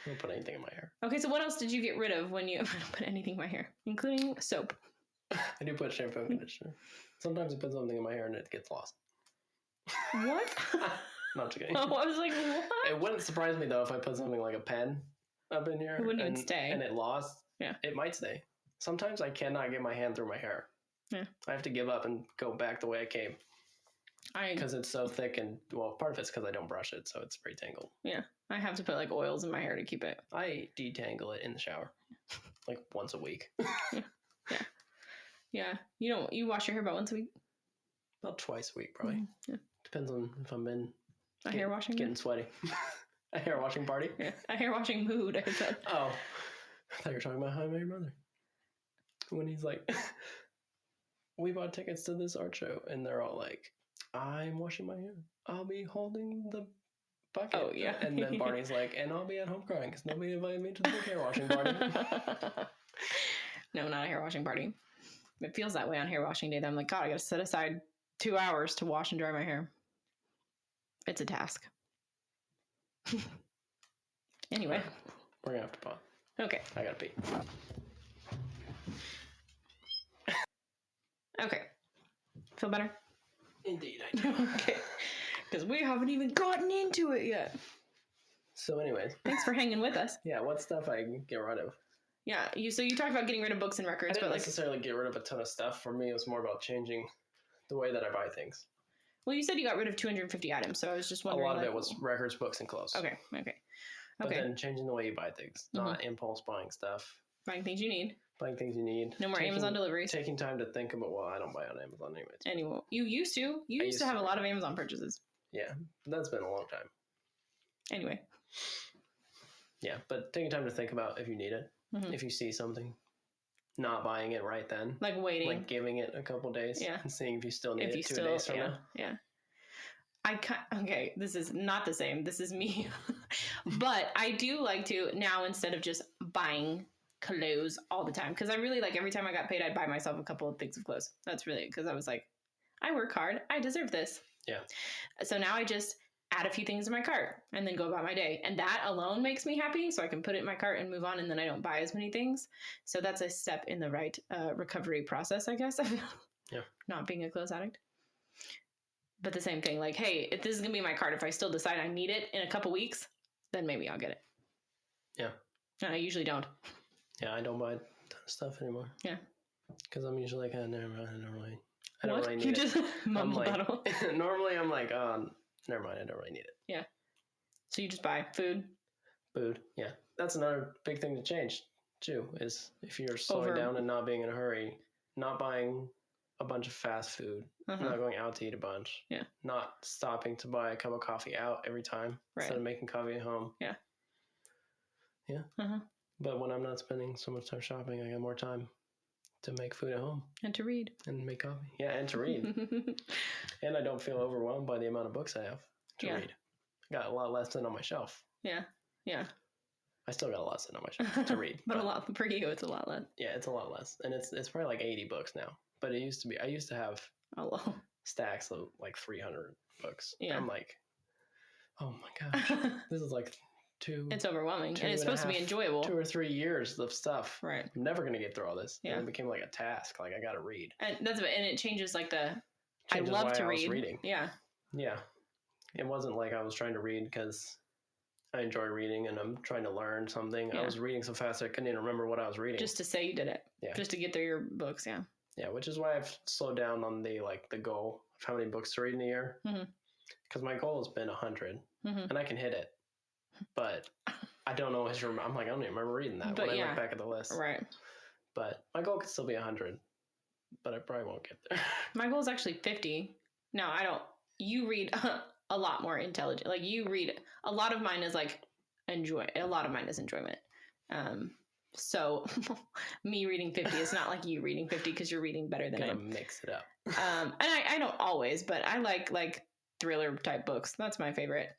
I don't put anything in my hair. Okay, so what else did you get rid of when you... I don't put anything in my hair, including soap. I do put shampoo and conditioner. Sometimes I put something in my hair and it gets lost. What? Not just kidding. Oh, I was like, what? It wouldn't surprise me though if I put something like a pen up in here. It wouldn't even stay. And it lost. Yeah. It might stay. Sometimes I cannot get my hand through my hair. Yeah. I have to give up and go back the way I came. Because it's so thick and, well, part of it's because I don't brush it, so it's pretty tangled. Yeah. I have to put like oils in my hair to keep it. I detangle it in the shower. Like once a week. Yeah. You wash your hair about once a week? About twice a week, probably. Mm-hmm. Yeah. Depends on if I'm in hair washing getting sweaty. A hair washing party? Yeah. A hair washing mood, I said. Oh. I thought you were talking about How I Met Your Mother. When he's like, we bought tickets to this art show, and they're all like, I'm washing my hair. I'll be holding the bucket. Oh, yeah. And then Barney's like, and I'll be at home crying because nobody invited me to the big hair washing party. No, not a hair washing party. It feels that way on hair washing day. That I'm like, God, I got to set aside 2 hours to wash and dry my hair. It's a task. Anyway. Right. We're going to have to pause. Okay. I got to pee. Okay. Feel better? Indeed, I do. Okay. Because we haven't even gotten into it yet. So anyways. Thanks for hanging with us. Yeah, what stuff I can get rid of? Yeah, so you talked about getting rid of books and records, I didn't but necessarily get rid of a ton of stuff. For me, it was more about changing the way that I buy things. Well, you said you got rid of 250 items, so I was just wondering. A lot of it was records, books, and clothes. Okay. But then changing the way you buy things, not impulse buying stuff. Buying things you need. Buying things you need. No more Amazon deliveries. Taking time to think about, well, I don't buy on Amazon anyways. Anyway, you used to. You used to have a lot of Amazon purchases. Yeah, that's been a long time. Anyway. Yeah, but taking time to think about if you need it. Mm-hmm. If you see something, not buying it right then. Like waiting. Like giving it a couple days. Yeah. And seeing if you still need it 2 days from now. Yeah. Okay, this is not the same. This is me. But I do like to now, instead of just buying clothes all the time, because I really like every time I got paid, I'd buy myself a couple of things of clothes. That's really because I was like, I work hard. I deserve this. Yeah. So now I just add a few things in my cart and then go about my day. And that alone makes me happy. So I can put it in my cart and move on. And then I don't buy as many things. So that's a step in the right recovery process, I guess. Yeah. Not being a clothes addict. But the same thing, like, hey, if this is going to be my cart, if I still decide I need it in a couple weeks, then maybe I'll get it. Yeah. And I usually don't. Yeah, I don't buy a ton of stuff anymore. Yeah. Because I'm usually like, never mind, I don't really need it. You just mumble battle. Normally I'm like, never mind, I don't really need it. Yeah. So you just buy food? Food, yeah. That's another big thing to change, too, is if you're slowing down and not being in a hurry, not buying a bunch of fast food, not going out to eat a bunch, not stopping to buy a cup of coffee out every time instead of making coffee at home. Yeah. But when I'm not spending so much time shopping, I got more time to make food at home. And to read. And make coffee. Yeah, and to read. And I don't feel overwhelmed by the amount of books I have to read. I got a lot less sitting on my shelf. Yeah. I still got a lot sitting on my shelf to read. but a lot for you, it's a lot less. Yeah, it's a lot less. And it's probably like 80 books now. But I used to have stacks of like 300 books. Yeah. I'm like, oh my gosh, this is like it's overwhelming. And it's supposed to be enjoyable. 2 or 3 years of stuff. Right. I'm never going to get through all this. Yeah. And it became like a task. Like, I got to read. And it changes like I love to read. Reading. Yeah. Yeah. It wasn't like I was trying to read because I enjoy reading and I'm trying to learn something. Yeah. I was reading so fast I couldn't even remember what I was reading. Just to say you did it. Yeah. Just to get through your books. Yeah. Yeah, which is why I've slowed down on the goal of how many books to read in a year. Because my goal has been 100, and I can hit it, but I don't always remember. I'm like, I don't even remember reading that But when I look back at the list. Right. But my goal could still be 100, but I probably won't get there. My goal is actually 50. No, I don't. You read a lot more intelligent. Like you read a lot of mine is like a lot of mine is enjoyment. So me reading 50 is not like you reading 50 because you're reading better than I am. Mix it up. And I don't always, but I like thriller type books. That's my favorite.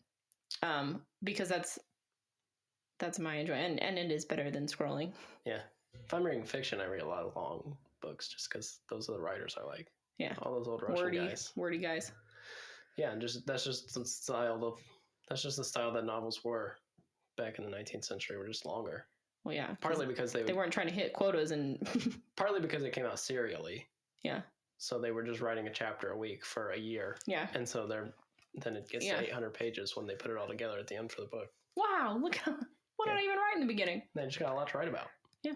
Because that's my enjoyment, and it is better than scrolling. Yeah. If I'm reading fiction, I read a lot of long books just because those are the writers I like. Yeah. All those old Russian guys. Wordy guys. Yeah, and that's just the style that novels were back in the 19th century. Were just longer. Well, yeah. Partly because they weren't trying to hit quotas, and partly because they came out serially. Yeah. So they were just writing a chapter a week for a year. Yeah. And so then it gets to 800 pages when they put it all together at the end for the book. Wow, look what did I even write in the beginning? They just got a lot to write about. Yeah.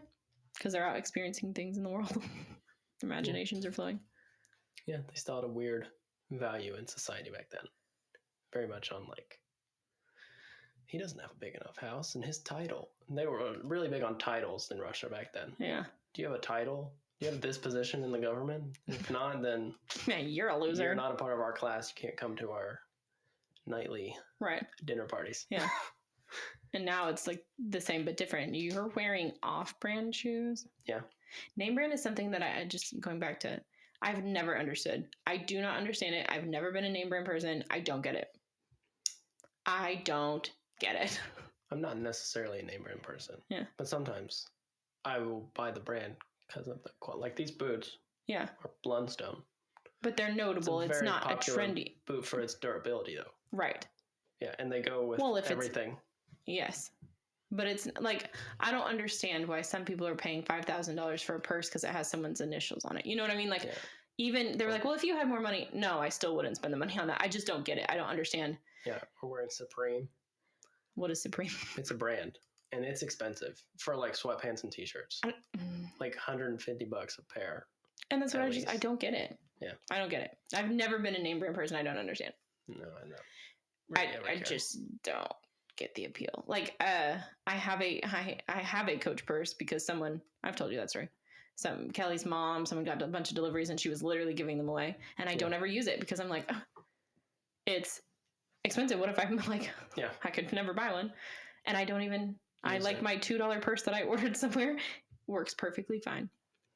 Because they're out experiencing things in the world. Their imaginations are flowing. Yeah, they still had a weird value in society back then. Very much on he doesn't have a big enough house and his title. And they were really big on titles in Russia back then. Yeah. Do you have a title? Do you have this position in the government? If not, then you're a loser. You're not a part of our class. You can't come to our nightly dinner parties. Yeah. And now it's like the same but different. You're wearing off-brand shoes. Yeah. Name brand is something that I just going back to, I've never understood. I do not understand it. I've never been a name brand person. I don't get it. I don't get it. I'm not necessarily a name brand person. Yeah. But sometimes I will buy the brand because of the quality. Like these boots. Yeah. Are Blundstone. But they're notable. It's not a trendy boot for its durability, though. Right. Yeah, and they go with everything. Yes. But it's like, I don't understand why some people are paying $5,000 for a purse because it has someone's initials on it. You know what I mean? Like, even they're like, well, if you had more money, no, I still wouldn't spend the money on that. I just don't get it. I don't understand. Yeah, we're wearing Supreme. What is Supreme? It's a brand, and it's expensive for sweatpants and t-shirts. Like $150 a pair. And that's what I don't get it. Yeah. I don't get it. I've never been a name brand person. I don't understand. No, I know. I just don't get the appeal. Like, I have a Coach purse because I've told you that story. Kelly's mom, someone got a bunch of deliveries and she was literally giving them away. And I don't ever use it because I'm like, it's expensive. What if I'm like, I could never buy one. And I don't even, I like my $2 purse that I ordered somewhere works perfectly fine.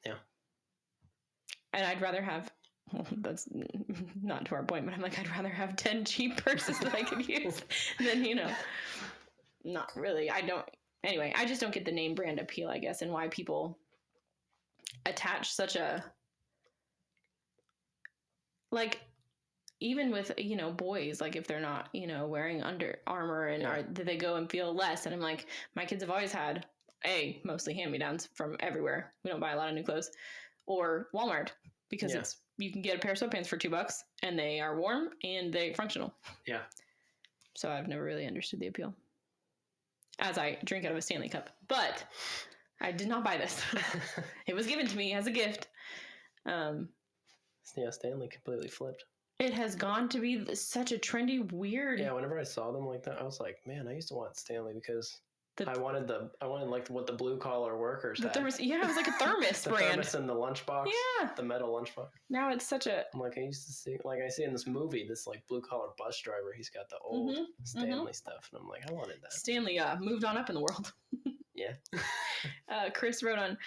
Yeah. And I'd rather have, well, that's not to our point, but I'm like, I'd rather have 10 cheap purses that I could use than, not really. Anyway, I just don't get the name brand appeal, I guess, and why people attach such a, even with, boys, if they're not, wearing Under Armour and do they go and feel less? And I'm like, my kids have always had mostly hand-me-downs from everywhere. We don't buy a lot of new clothes. Or Walmart, because you can get a pair of sweatpants for $2 and they are warm and they're functional. Yeah. So I've never really understood the appeal. As I drink out of a Stanley cup. But I did not buy this. It was given to me as a gift. Stanley completely flipped. It has gone to be such a trendy, weird. Yeah, whenever I saw them like that, I was like, man, I used to want Stanley because I wanted what the blue collar workers had. Thermos, it was like a thermos brand. The thermos in the lunchbox. Yeah. The metal lunchbox. Now it's such a. I'm like, I used to see, I see in this movie, this blue collar bus driver. He's got the old Stanley stuff, and I'm like, I wanted that. Stanley moved on up in the world. Yeah. Chris wrote on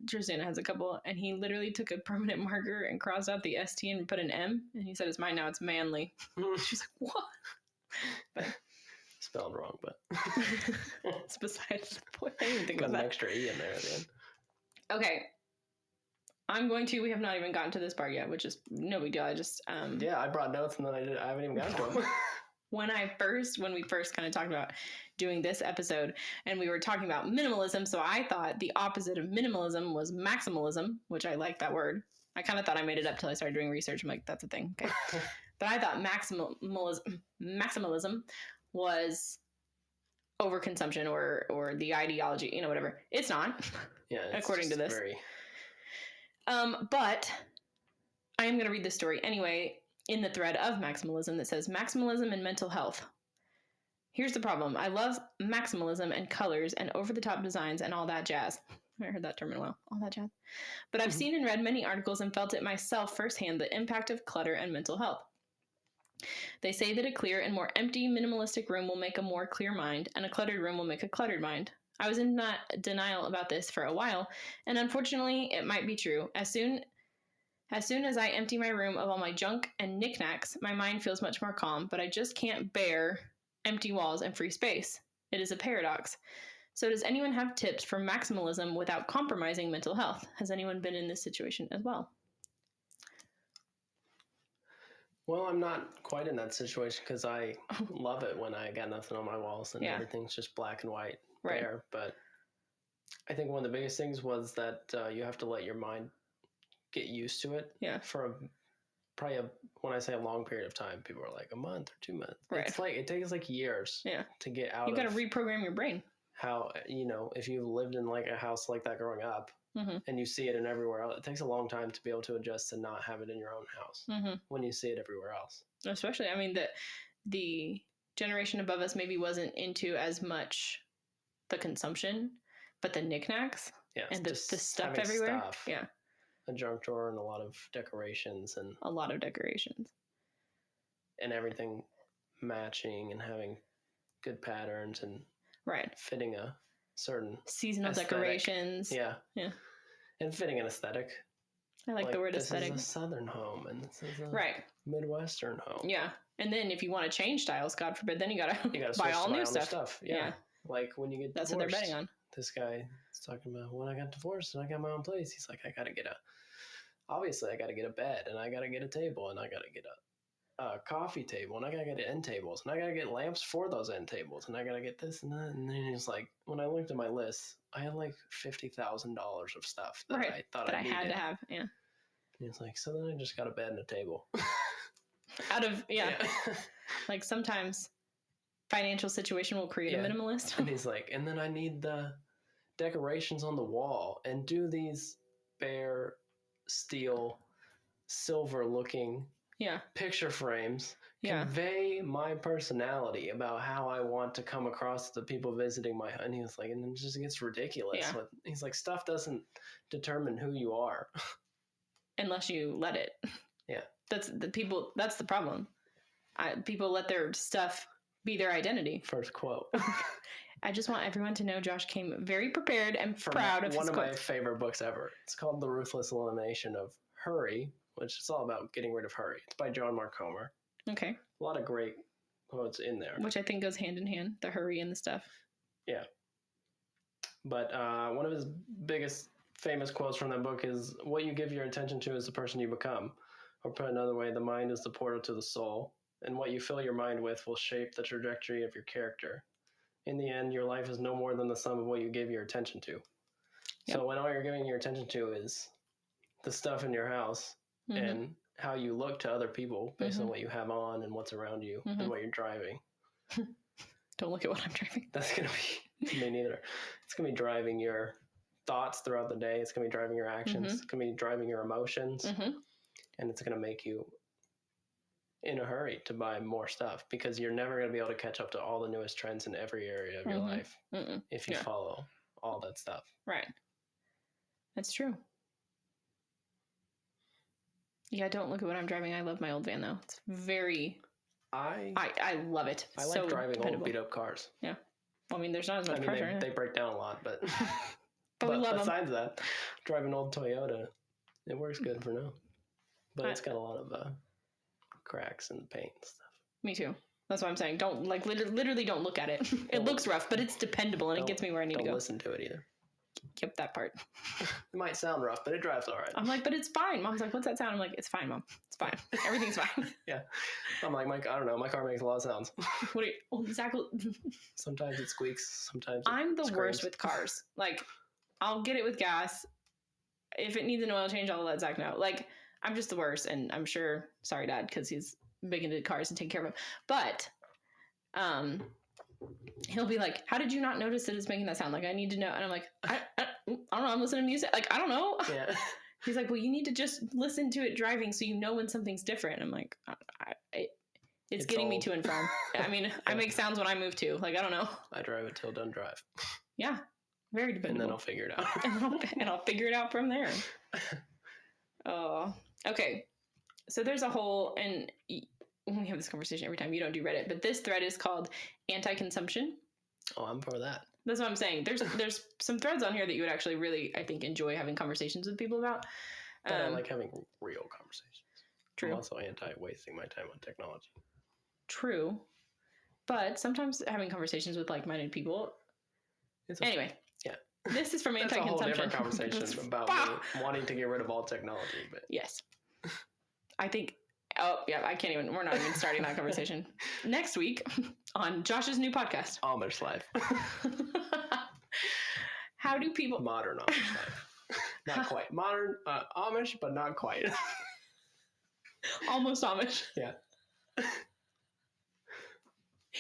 Tristan has a couple, and he literally took a permanent marker and crossed out the ST and put an M, and he said it's mine now. It's manly. She's like, what? But. Spelled wrong, but it's besides the point. I didn't think about that. An extra E in there at the end. Okay. We have not even gotten to this part yet, which is no big deal. I just I brought notes and then I haven't even gotten to them. When we first kind of talked about doing this episode, and we were talking about minimalism, so I thought the opposite of minimalism was maximalism, which I like that word. I kind of thought I made it up till I started doing research. I'm like, that's a thing. Okay. But I thought maximalism was overconsumption or the ideology, whatever. It's not. Yeah. According to this. But I am going to read this story anyway in the thread of maximalism that says maximalism and mental health. Here's the problem. I love maximalism and colors and over-the-top designs and all that jazz. I heard that term in a while. All that jazz. But I've seen and read many articles and felt it myself firsthand the impact of clutter and mental health. They say that a clear and more empty, minimalistic room will make a more clear mind, and a cluttered room will make a cluttered mind. I was in denial about this for a while, and unfortunately, it might be true. As soon as I empty my room of all my junk and knickknacks, my mind feels much more calm, but I just can't bear empty walls and free space. It is a paradox. So does anyone have tips for maximalism without compromising mental health? Has anyone been in this situation as well? Well, I'm not quite in that situation because I love it when I got nothing on my walls and everything's just black and white there. But I think one of the biggest things was that you have to let your mind get used to it. Yeah. For when I say a long period of time, people are like a month or 2 months. Right. It's like it takes like years. To get out. You got to reprogram your brain. How if you've lived in like a house like that growing up, and you see it in everywhere else, it takes a long time to be able to adjust to not have it in your own house when you see it everywhere else. Especially, I mean, the generation above us maybe wasn't into as much the consumption, but the knickknacks and the stuff everywhere. Stuff, a junk drawer and a lot of decorations and everything matching and having good patterns and fitting a certain seasonal aesthetic. Decorations. Yeah. And fitting an aesthetic. I like the word aesthetic. This is a southern home and this is a Midwestern home. Yeah. And then if you want to change styles, God forbid, then you gotta buy all new stuff. Yeah. Like when you get divorced. That's what they're betting on. This guy is talking about when I got divorced and I got my own place. He's like, I gotta get a bed and I gotta get a table and I gotta get a coffee table and I gotta get end tables and I gotta get lamps for those end tables and I gotta get this and that. And then he's like, when I looked at my list, I had like $50,000 of stuff that I thought I had to have. Yeah. And he's like, so then I just got a bed and a table. Out of like sometimes financial situation will create a minimalist. And he's like, and then I need the decorations on the wall and do these bare steel silver looking picture frames convey my personality about how I want to come across the people visiting my. And he was like, and it just gets ridiculous. He's like, stuff doesn't determine who you are unless you let it. That's the problem. People let their stuff be their identity. First quote. I just want everyone to know Josh came very prepared and proud of his quotes. One of my favorite books ever. It's called The Ruthless Elimination of Hurry, which is all about getting rid of hurry. It's by John Mark Comer. Okay. A lot of great quotes in there. Which I think goes hand in hand, the hurry and the stuff. Yeah. But one of his biggest famous quotes from that book is, what you give your attention to is the person you become. Or put another way, the mind is the portal to the soul. And what you fill your mind with will shape the trajectory of your character. In the end, your life is no more than the sum of what you give your attention to. Yep. So when all you're giving your attention to is the stuff in your house and how you look to other people based on what you have on and what's around you and what you're driving. Don't look at what I'm driving. That's going to be me neither. It's going to be driving your thoughts throughout the day. It's going to be driving your actions. It's going to be driving your emotions. And it's going to make you in a hurry to buy more stuff because you're never going to be able to catch up to all the newest trends in every area of your life if you follow all that stuff. Right. That's true. Yeah, don't look at what I'm driving. I love my old van though. It's very. I love it. I like driving old beat up cars. Yeah. Well, I mean, there's not as much pressure. They break down a lot, but but we love besides that, driving an old Toyota, it works good for now. But it's got a lot of cracks in the paint and stuff. Me too. That's what I'm saying. Don't literally don't look at it. It looks rough, but it's dependable and it gets me where I need to go. Don't listen to it either. Yep, that part. It might sound rough, but it drives all right. I'm like, but it's fine. Mom's like, what's that sound? I'm like, it's fine, Mom. It's fine. Everything's fine. Yeah. I'm like, I don't know. My car makes a lot of sounds. What are you? Well, exactly. Sometimes it squeaks. Sometimes I'm the worst with cars. Like, I'll get it with gas. If it needs an oil change, I'll let Zach know. Like, I'm just the worst. And I'm sure, sorry, Dad, because he's big into cars and taking care of them. But, he'll be like, how did you not notice that it's making that sound? Like, I need to know. And I'm like, I don't know. I'm listening to music. Like, I don't know. Yeah. He's like, well, you need to just listen to it driving so you know when something's different. I'm like, it's getting me to and from. I mean, I make sounds when I move too. Like, I don't know. I drive it till done drive. Yeah. Very dependable. And then I'll figure it out. and I'll figure it out from there. Oh, okay. So there's a whole, and we have this conversation every time. You don't do Reddit, but this thread is called anti-consumption. Oh, I'm for that. That's what I'm saying. There's some threads on here that you would actually really, I think, enjoy having conversations with people about. But I like having real conversations. True. I'm also anti-wasting my time on technology. True. But sometimes having conversations with like-minded people. It's okay. Anyway. Yeah. This is from That's anti-consumption. a whole different conversation about me wanting to get rid of all technology. But yes. I think, we're not even starting that conversation. Next week on Josh's new podcast. Amish life. How do people... Modern Amish life. Not quite. Modern Amish, but not quite. Almost Amish. Yeah.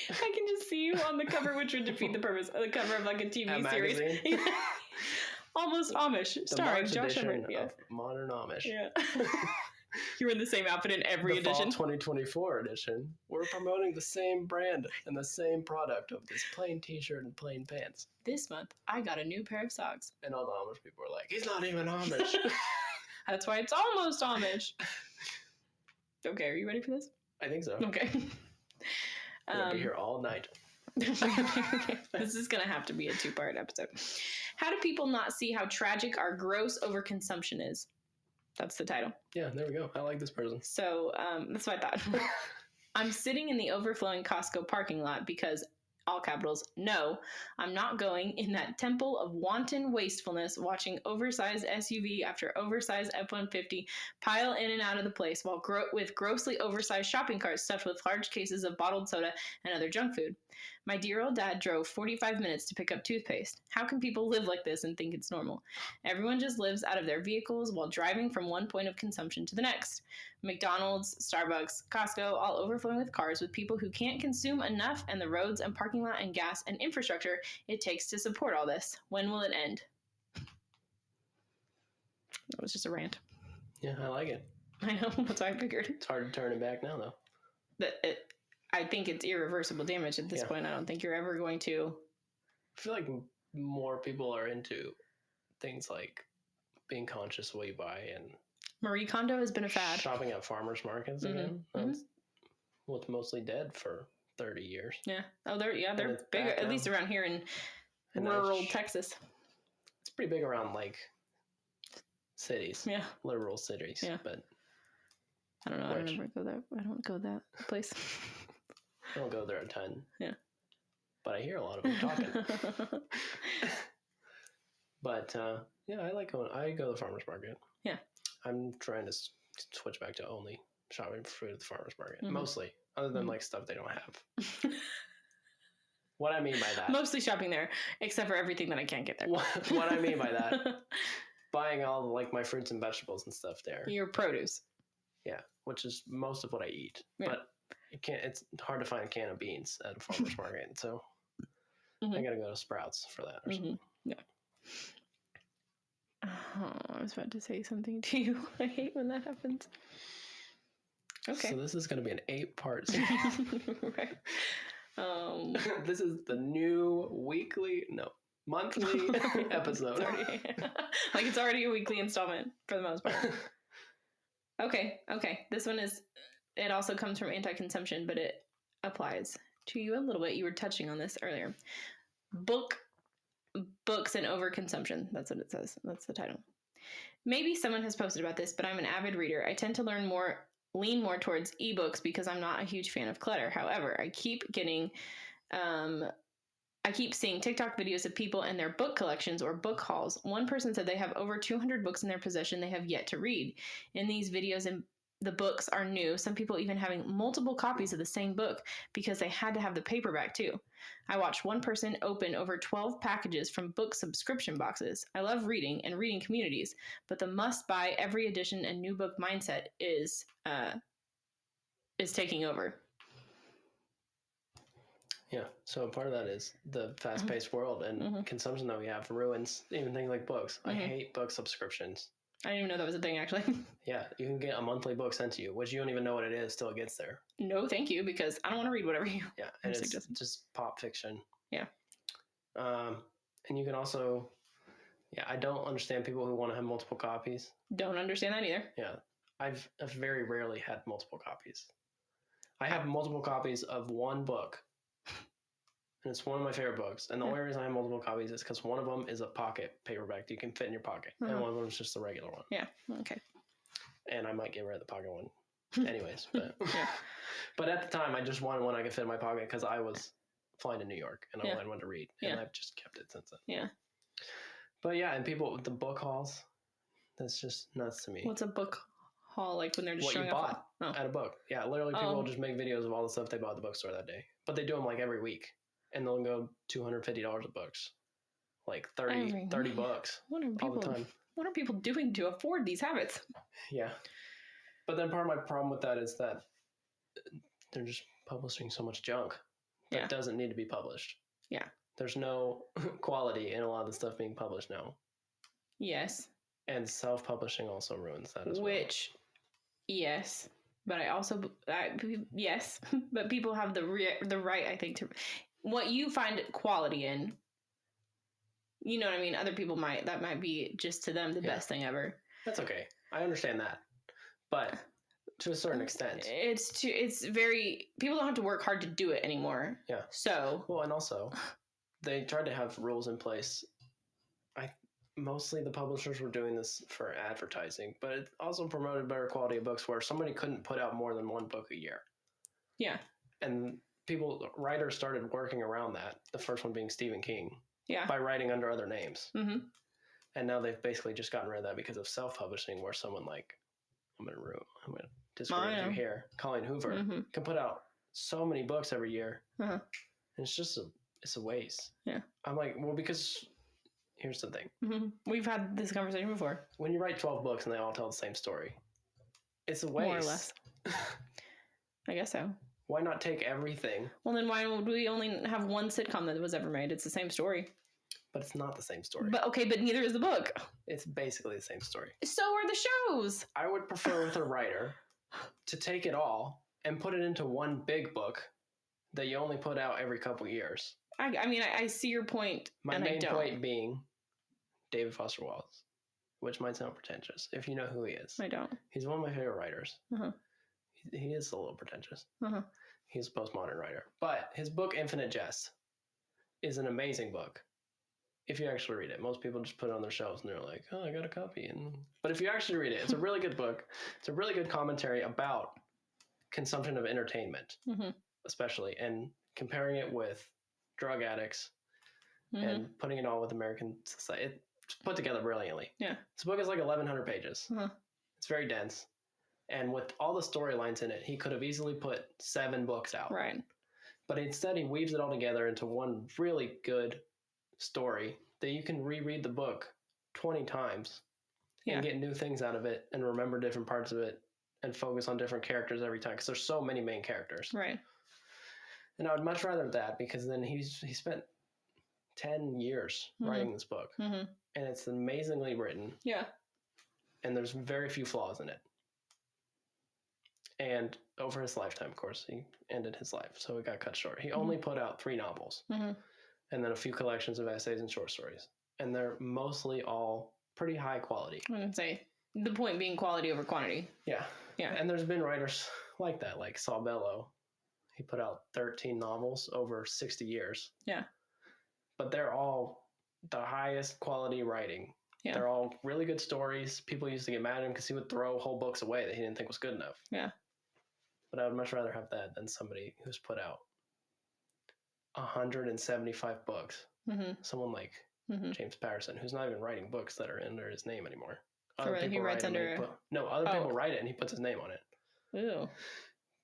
I can just see you on the cover, which would defeat the purpose. The cover of like a TV series. Almost Amish, starring Josh Everett. Yeah. Of Modern Amish. Yeah. You're in the same outfit in every edition. Fall 2024 edition. We're promoting the same brand and the same product of this plain t-shirt and plain pants. This month, I got a new pair of socks. And all the Amish people are like, he's not even Amish. That's why it's almost Amish. Okay, are you ready for this? I think so. Okay. We'll be here all night. Okay. This is going to have to be a 2-part episode. How do people not see how tragic our gross overconsumption is? That's the title. Yeah, there we go. I like this person. So that's what I thought. I'm sitting in the overflowing Costco parking lot because, all capitals, no, I'm not going in that temple of wanton wastefulness watching oversized SUV after oversized F-150 pile in and out of the place while with grossly oversized shopping carts stuffed with large cases of bottled soda and other junk food. My dear old dad drove 45 minutes to pick up toothpaste. How can people live like this and think it's normal? Everyone just lives out of their vehicles while driving from one point of consumption to the next. McDonald's, Starbucks, Costco, all overflowing with cars with people who can't consume enough, and the roads and parking lot and gas and infrastructure it takes to support all this. When will it end? That was just a rant. Yeah, I like it. I know, that's why I figured. It's hard to turn it back now, though. I think it's irreversible damage at this point. I don't think you're ever going to... I feel like more people are into things like being conscious of what you buy and... Marie Kondo has been a fad. Shopping at farmers markets again. That's what's mostly dead for 30 years. Yeah. Oh, they're big, at least around here in rural Texas. It's pretty big around, like, cities. Yeah. Literal cities. Yeah. But... I don't know. I don't ever go there. I don't go that place. I don't go there a ton. Yeah. But I hear a lot of them talking. But, yeah, I go to the farmer's market. Yeah. I'm trying to switch back to only shopping for food at the farmer's market. Mostly. Other than, like, stuff they don't have. What I mean by that. Mostly shopping there, except for everything that I can't get there. What I mean by that. Buying all, like, my fruits and vegetables and stuff there. Your produce. Yeah, which is most of what I eat. Yeah. But it's hard to find a can of beans at a farmer's market, so I gotta go to Sprouts for that or something. Yeah. Oh, I was about to say something to you. I hate when that happens. Okay. So this is gonna be an 8-part series. Right. This is the new monthly episode. It's already a weekly installment for the most part. Okay. This one it also comes from anti-consumption, but it applies to you a little bit. You were touching on this earlier. Books and overconsumption. That's what it says. That's the title. Maybe someone has posted about this, but I'm an avid reader. I tend to lean more towards ebooks because I'm not a huge fan of clutter. However, I keep seeing TikTok videos of people and their book collections or book hauls. One person said they have over 200 books in their possession they have yet to read. In these videos, and the books are new, some people even having multiple copies of the same book because they had to have the paperback too. I watched one person open over 12 packages from book subscription boxes. I love reading and reading communities, but the must-buy every edition and new book mindset is taking over. Yeah, so part of that is the fast-paced world and consumption that we have ruins even things like books. I hate book subscriptions. I didn't even know that was a thing, actually. Yeah, you can get a monthly book sent to you, which you don't even know what it is till it gets there. No, thank you, because I don't want to read whatever you. Yeah, and it's just pop fiction. Yeah. And you can also, I don't understand people who want to have multiple copies. Don't understand that either. Yeah, I've very rarely had multiple copies. I have multiple copies of one book, and it's one of my favorite books. And the only reason I have multiple copies is because one of them is a pocket paperback that you can fit in your pocket, and one of them is just the regular one. Yeah. Okay. And I might get rid of the pocket one, anyways. But but at the time, I just wanted one I could fit in my pocket because I was flying to New York and I wanted one to read, and I've just kept it since then. Yeah. But yeah, and people with the book hauls, that's just nuts to me. What's a book haul, like when they're just showing off at a book? Yeah, literally people will just make videos of all the stuff they bought at the bookstore that day. But they do them like every week, and they'll go $250 of books, like 30 books all the time. What are people doing to afford these habits? Yeah. But then part of my problem with that is that they're just publishing so much junk that doesn't need to be published. Yeah. There's no quality in a lot of the stuff being published now. Yes. And self-publishing also ruins that as well. Which, yes. But yes. But people have the right, I think, to what you find quality in. You know what I mean? Other people that might be just to them the best thing ever. That's okay. I understand that. But to a certain extent. It's very, people don't have to work hard to do it anymore. Yeah. So. Well, and also, they tried to have rules in place. Mostly the publishers were doing this for advertising, but it also promoted better quality of books where somebody couldn't put out more than one book a year. Yeah. And writers started working around that, the first one being Stephen King. Yeah. By writing under other names. Mm-hmm. And now they've basically just gotten rid of that because of self-publishing, where someone like, I'm going to disagree with you here, Colleen Hoover, can put out so many books every year. Uh-huh. And it's just it's a waste. Yeah. I'm like, well, because here's the thing. Mm-hmm. We've had this conversation before. When you write 12 books and they all tell the same story, it's a waste. More or less. I guess so. Why not take everything? Well, then why would we only have one sitcom that was ever made? It's the same story. But it's not the same story. But neither is the book. It's basically the same story. So are the shows. I would prefer with a writer to take it all and put it into one big book that you only put out every couple years. I see your point. My main point being David Foster Wallace, which might sound pretentious if you know who he is. I don't. He's one of my favorite writers. Uh-huh. He is a little pretentious. Uh-huh. He's a postmodern writer. But his book, Infinite Jest, is an amazing book. If you actually read it. Most people just put it on their shelves and they're like, oh, I got a copy. But if you actually read it, it's a really good book. It's a really good commentary about consumption of entertainment, especially, and comparing it with drug addicts and putting it all with American society. It's put together brilliantly. Yeah. This book is like 1,100 pages. It's very dense. And with all the storylines in it, he could have easily put 7 books out. Right. But instead, he weaves it all together into one really good story that you can reread the book 20 times and get new things out of it and remember different parts of it and focus on different characters every time because there's so many main characters. Right. And I would much rather that because then he spent 10 years writing this book and it's amazingly written. Yeah. And there's very few flaws in it. And over his lifetime, of course, he ended his life, so it got cut short. He only put out 3 novels. And then a few collections of essays and short stories. And they're mostly all pretty high quality. I would say the point being quality over quantity. Yeah. Yeah. And there's been writers like that, like Saul Bellow. He put out 13 novels over 60 years. Yeah. But they're all the highest quality writing. Yeah. They're all really good stories. People used to get mad at him because he would throw whole books away that he didn't think was good enough. Yeah. But I would much rather have that than somebody who's put out 175 books. Someone like James Patterson, who's not even writing books that are under his name anymore. Other people he writes under... other people write it and he puts his name on it. Ew.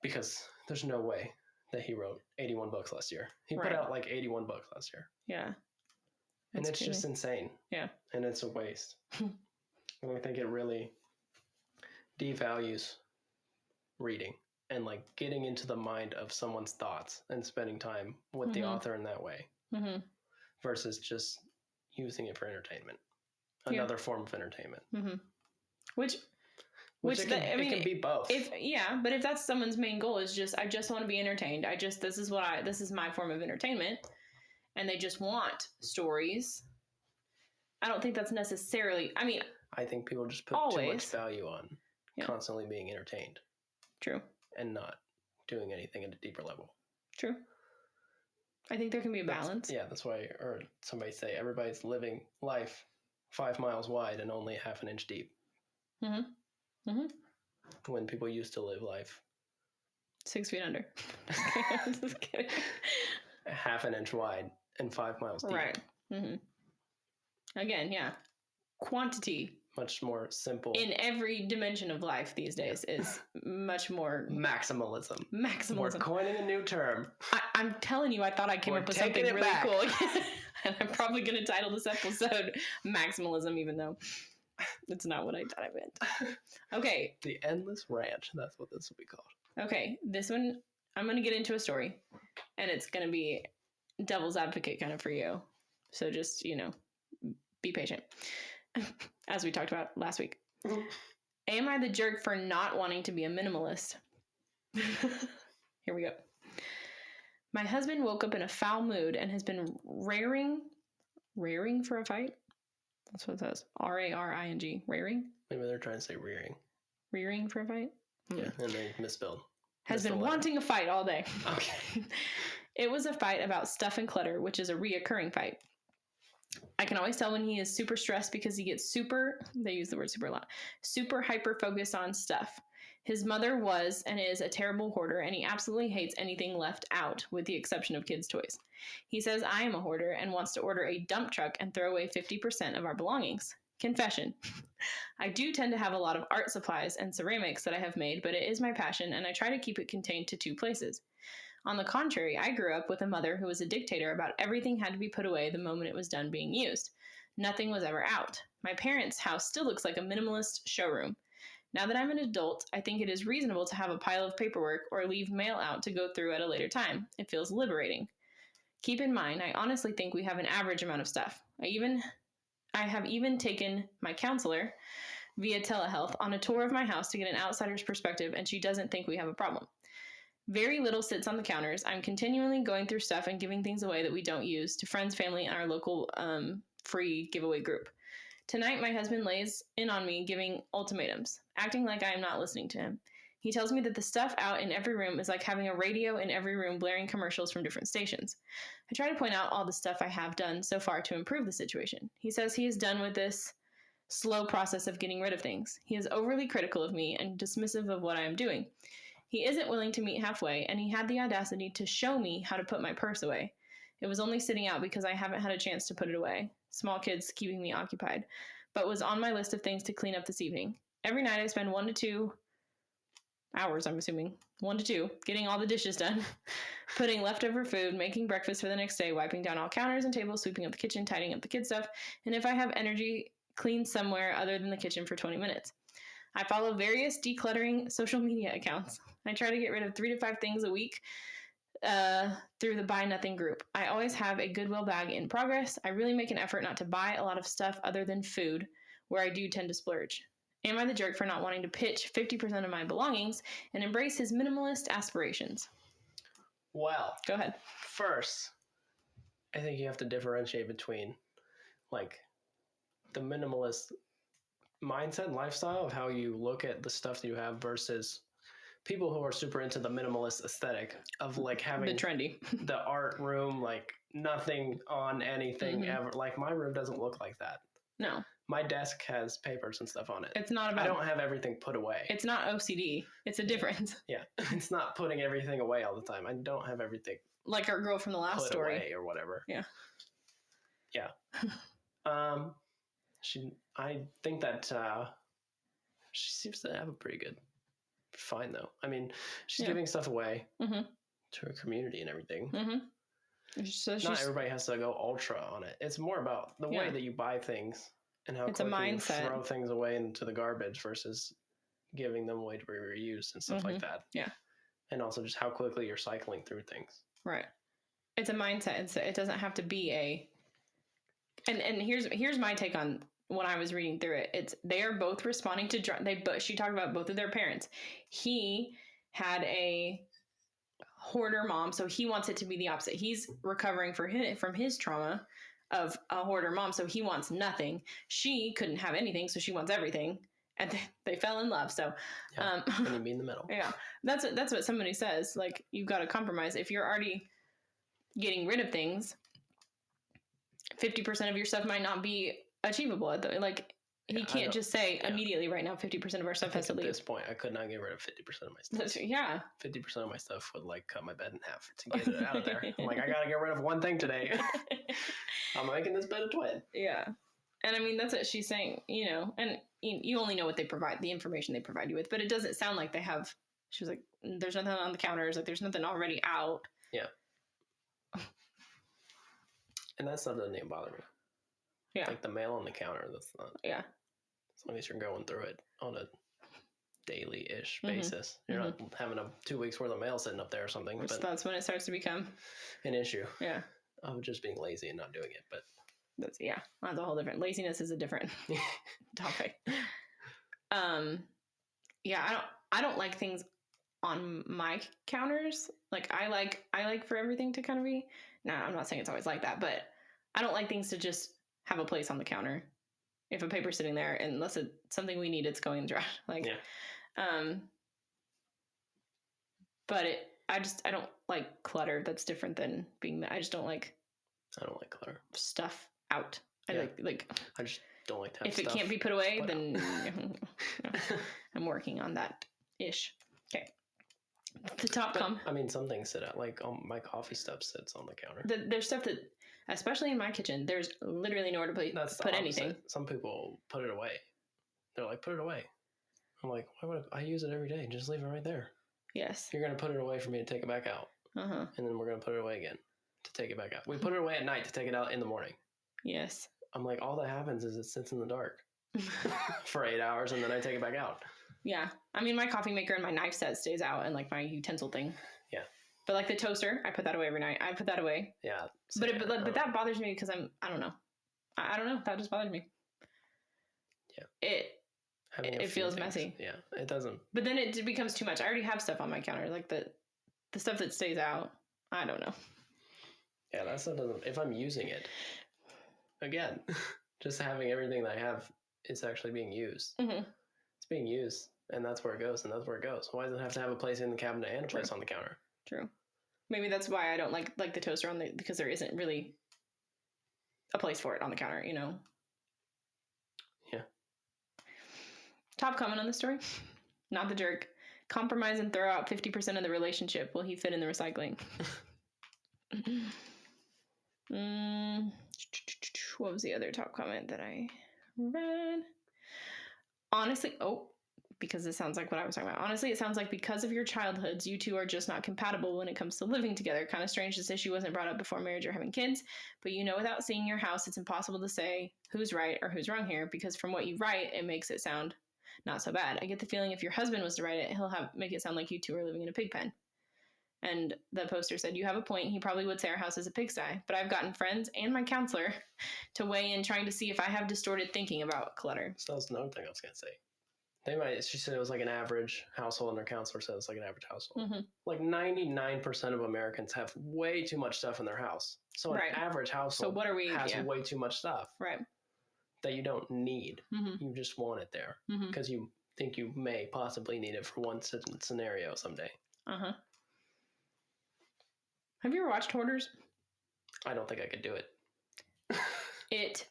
Because there's no way that he wrote 81 books last year. He put out like 81 books last year. Yeah. And it's just insane. Yeah. And it's a waste. And I think it really devalues reading. And like getting into the mind of someone's thoughts and spending time with the author in that way versus just using it for entertainment, another form of entertainment. Which it can be both. But if that's someone's main goal is just, I just want to be entertained. This is my form of entertainment, and they just want stories. I don't think that's necessarily, I think people just put too much value on constantly being entertained. True. And not doing anything at a deeper level. True. I think there can be a balance. That's why I heard somebody say everybody's living life 5 miles wide and only half an inch deep. Mm-hmm. Mm-hmm. When people used to live life 6 feet under. Just kidding. Half an inch wide and 5 miles deep. Right. Mm-hmm. Again, quantity. Much more simple. In every dimension of life these days is much more... Maximalism. We're coining a new term. I'm telling you, I thought I came up with something really cool. And I'm probably going to title this episode Maximalism, even though it's not what I thought I meant. Okay. The Endless Ranch. That's what this will be called. Okay. This one, I'm going to get into a story. And it's going to be devil's advocate kind of for you. So just, be patient. As we talked about last week. Mm-hmm. Am I the jerk for not wanting to be a minimalist? Here we go. My husband woke up in a foul mood and has been raring for a fight? That's what it says. R-A-R-I-N-G. Raring? Maybe they're trying to say rearing. Rearing for a fight? Yeah, and they misspelled. Has been wanting a fight all day. Okay. It was a fight about stuff and clutter, which is a reoccurring fight. I can always tell when he is super stressed because he gets they use the word super a lot, super hyper focused on stuff. His mother was and is a terrible hoarder, and he absolutely hates anything left out, with the exception of kids' toys. He says I am a hoarder and wants to order a dump truck and throw away 50% of our belongings. Confession. I do tend to have a lot of art supplies and ceramics that I have made, but it is my passion, and I try to keep it contained to 2 places. On the contrary, I grew up with a mother who was a dictator about everything had to be put away the moment it was done being used. Nothing was ever out. My parents' house still looks like a minimalist showroom. Now that I'm an adult, I think it is reasonable to have a pile of paperwork or leave mail out to go through at a later time. It feels liberating. Keep in mind, I honestly think we have an average amount of stuff. I have even taken my counselor via telehealth on a tour of my house to get an outsider's perspective, and she doesn't think we have a problem. Very little sits on the counters. I'm continually going through stuff and giving things away that we don't use to friends, family, and our local free giveaway group. Tonight, my husband lays in on me giving ultimatums, acting like I am not listening to him. He tells me that the stuff out in every room is like having a radio in every room blaring commercials from different stations. I try to point out all the stuff I have done so far to improve the situation. He says he is done with this slow process of getting rid of things. He is overly critical of me and dismissive of what I am doing. He isn't willing to meet halfway, and he had the audacity to show me how to put my purse away. It was only sitting out because I haven't had a chance to put it away. Small kids keeping me occupied, but was on my list of things to clean up this evening. Every night I spend 1 to 2 hours, I'm assuming, 1 to 2, getting all the dishes done, putting leftover food, making breakfast for the next day, wiping down all counters and tables, sweeping up the kitchen, tidying up the kid stuff, and if I have energy, clean somewhere other than the kitchen for 20 minutes. I follow various decluttering social media accounts. I try to get rid of 3 to 5 things a week through the Buy Nothing group. I always have a Goodwill bag in progress. I really make an effort not to buy a lot of stuff other than food, where I do tend to splurge. Am I the jerk for not wanting to pitch 50% of my belongings and embrace his minimalist aspirations? Well, go ahead. First, I think you have to differentiate between like the minimalist mindset and lifestyle of how you look at the stuff that you have versus people who are super into the minimalist aesthetic of like having the trendy the art room, like nothing on anything ever. Like my room doesn't look like that. No. My desk has papers and stuff on it. It's not about... I don't have everything put away. It's not OCD. It's a difference. Yeah. It's not putting everything away all the time. I don't have everything... Like our girl from the last story. Away or whatever. Yeah. Yeah. I think that she seems to have a pretty good... Fine, though. I mean, she's giving stuff away to her community and everything. So not everybody has to go ultra on it. It's more about the way that you buy things and how quickly you throw things away into the garbage versus giving them away to be reused and stuff like that. Yeah. And also just how quickly you're cycling through things. Right. It's a mindset. It doesn't have to be a... And here's my take on when I was reading through it, they are both responding to she talked about both of their parents. He had a hoarder mom, so he wants it to be the opposite. He's recovering from his trauma of a hoarder mom, so he wants nothing. She couldn't have anything, so she wants everything, and they fell in love. So and you be in the middle. Yeah, that's what somebody says. Like, you've got to compromise. If you're already getting rid of things, 50% of your stuff might not be achievable. Like, he can't just say immediately right now 50% of our stuff has to leave. At this point, I could not get rid of 50% of my stuff. 50% of my stuff would like cut my bed in half to get it out of there. I'm like, I gotta get rid of one thing today. I'm making this bed a twin. Yeah. And I mean, that's what she's saying, and you only know what they provide, the information they provide you with, but it doesn't sound like they have. She was like, there's nothing on the counters, like there's nothing already out. Yeah. And that stuff doesn't even bother me. Yeah. Like the mail on the counter, that's not. Yeah. As long as you're going through it on a daily-ish basis. You're not having 2 weeks worth of mail sitting up there or something. But that's when it starts to become an issue. Yeah. Of just being lazy and not doing it, but that's a whole different. Laziness is a different topic. Yeah, I don't like things on my counters. Like, I like for everything to kind of be. Now, I'm not saying it's always like that, but I don't like things to just have a place on the counter. If a paper's sitting there, unless it's something we need, it's going in the trash. Like, but I don't like clutter. That's different than being. I don't like clutter. Stuff out. I just don't like to have if stuff. It can't be put away, then I'm working on that ish. Okay. The top I mean, some things sit out. Like, my coffee stuff sits on the counter. There's stuff that, especially in my kitchen, there's literally nowhere to put anything. Some people put it away. They're like, put it away. I'm like, why would I use it every day? Just leave it right there. Yes. You're going to put it away for me to take it back out. And then we're going to put it away again to take it back out. We put it away at night to take it out in the morning. Yes. I'm like, all that happens is it sits in the dark for 8 hours and then I take it back out. Yeah. I mean, my coffee maker and my knife set stays out, and like my utensil thing. Yeah. But like the toaster, I put that away every night. I put that away. Yeah. But that bothers me because I don't know. I don't know. That just bothers me. Yeah. It feels messy. Yeah. It doesn't. But then it becomes too much. I already have stuff on my counter. Like the stuff that stays out. I don't know. Yeah, that stuff doesn't. If I'm using it, again, just having everything that I have is actually being used. It's being used, and that's where it goes, and that's where it goes. Why does it have to have a place in the cabinet and a place on the counter? True. Maybe that's why I don't like the toaster because there isn't really a place for it on the counter, Yeah. Top comment on the story. Not the jerk. Compromise and throw out 50% of the relationship. Will he fit in the recycling? What was the other top comment that I read? Honestly, because it sounds like what I was talking about. Honestly, it sounds like because of your childhoods, you two are just not compatible when it comes to living together. Kind of strange this issue wasn't brought up before marriage or having kids, but without seeing your house, it's impossible to say who's right or who's wrong here, because from what you write, it makes it sound not so bad. I get the feeling if your husband was to write it, he'll make it sound like you two are living in a pig pen. And the poster said, you have a point. He probably would say our house is a pigsty, but I've gotten friends and my counselor to weigh in trying to see if I have distorted thinking about clutter. So that's another thing I was going to say. She said it was like an average household, and her counselor said it's like an average household. Like 99% of Americans have way too much stuff in their house. So an average household has way too much stuff. Right. That you don't need. You just want it there because you think you may possibly need it for one scenario someday. Have you ever watched Hoarders? I don't think I could do it. It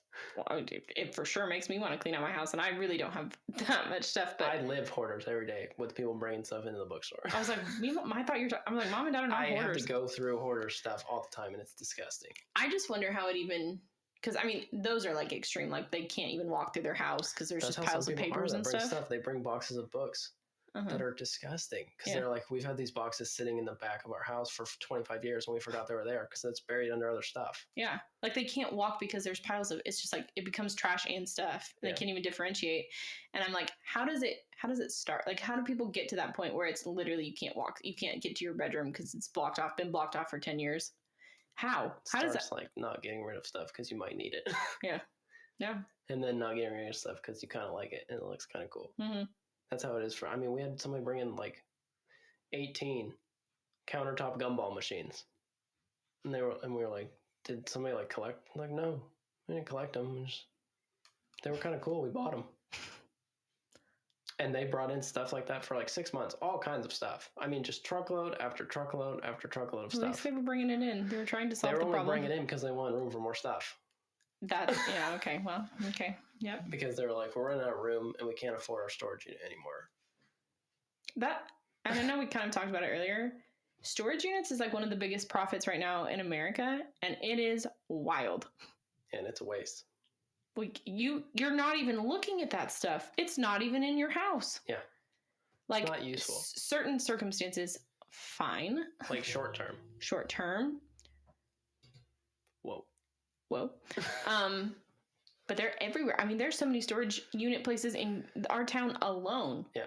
for sure makes me want to clean out my house, and I really don't have that much stuff. But I live Hoarders every day with people bringing stuff into the bookstore. I was like, I thought you were. I'm like, Mom and Dad are not Hoarders. I have to go through Hoarder stuff all the time, and it's disgusting. I just wonder how it even. Because, I mean, those are, like, extreme. Like, they can't even walk through their house because there's just piles of papers and stuff. They bring boxes of books that are disgusting. Because they're like, we've had these boxes sitting in the back of our house for 25 years, and we forgot they were there because it's buried under other stuff. Yeah. Like, they can't walk because there's piles of... It's just, like, it becomes trash and stuff. And they can't even differentiate. And I'm like, how does it start? Like, how do people get to that point where it's literally you can't walk? You can't get to your bedroom because it's been blocked off for 10 years. How? How does that... like not getting rid of stuff because you might need it. Yeah. Yeah. And then not getting rid of your stuff because you kind of like it and it looks kind of cool. Mm-hmm. That's how it is for. I mean, we had somebody bring in like 18 countertop gumball machines, and we were like, "Did somebody like collect?" Like, no, we didn't collect them. They were kind of cool. We bought them. And they brought in stuff like that for like 6 months, all kinds of stuff. I mean, just truckload after truckload after truckload of stuff. At least they were bringing it in. They were trying to solve the problem. They were only bringing it in because they wanted room for more stuff. Yeah, okay, well, okay, yep. Because they were like, we're running out of room and we can't afford our storage unit anymore. And I know we kind of talked about it earlier. Storage units is like one of the biggest profits right now in America, and it is wild. And it's a waste. Like you're not even looking at that stuff. It's not even in your house. Yeah. Like it's not useful. Certain circumstances, fine. Like short term. Short term. Whoa. But they're everywhere. I mean, there's so many storage unit places in our town alone. Yeah.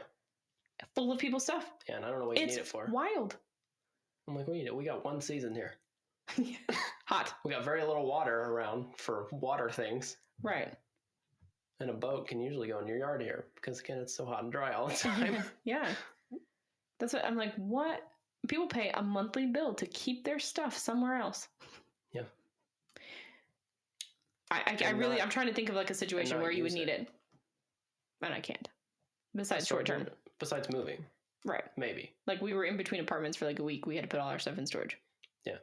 Full of people's stuff. Yeah, and I don't know what you need it for. It's wild. I'm like, we got one season here. Hot. We got very little water around for water things. Right. And a boat can usually go in your yard here because, again, it's so hot and dry all the time. Yeah. That's what I'm like, what? People pay a monthly bill to keep their stuff somewhere else. Yeah. I'm trying to think of like a situation where you would need it. And I can't. Besides short term. Besides moving. Right. Maybe. Like we were in between apartments for like a week. We had to put all our stuff in storage. Yeah.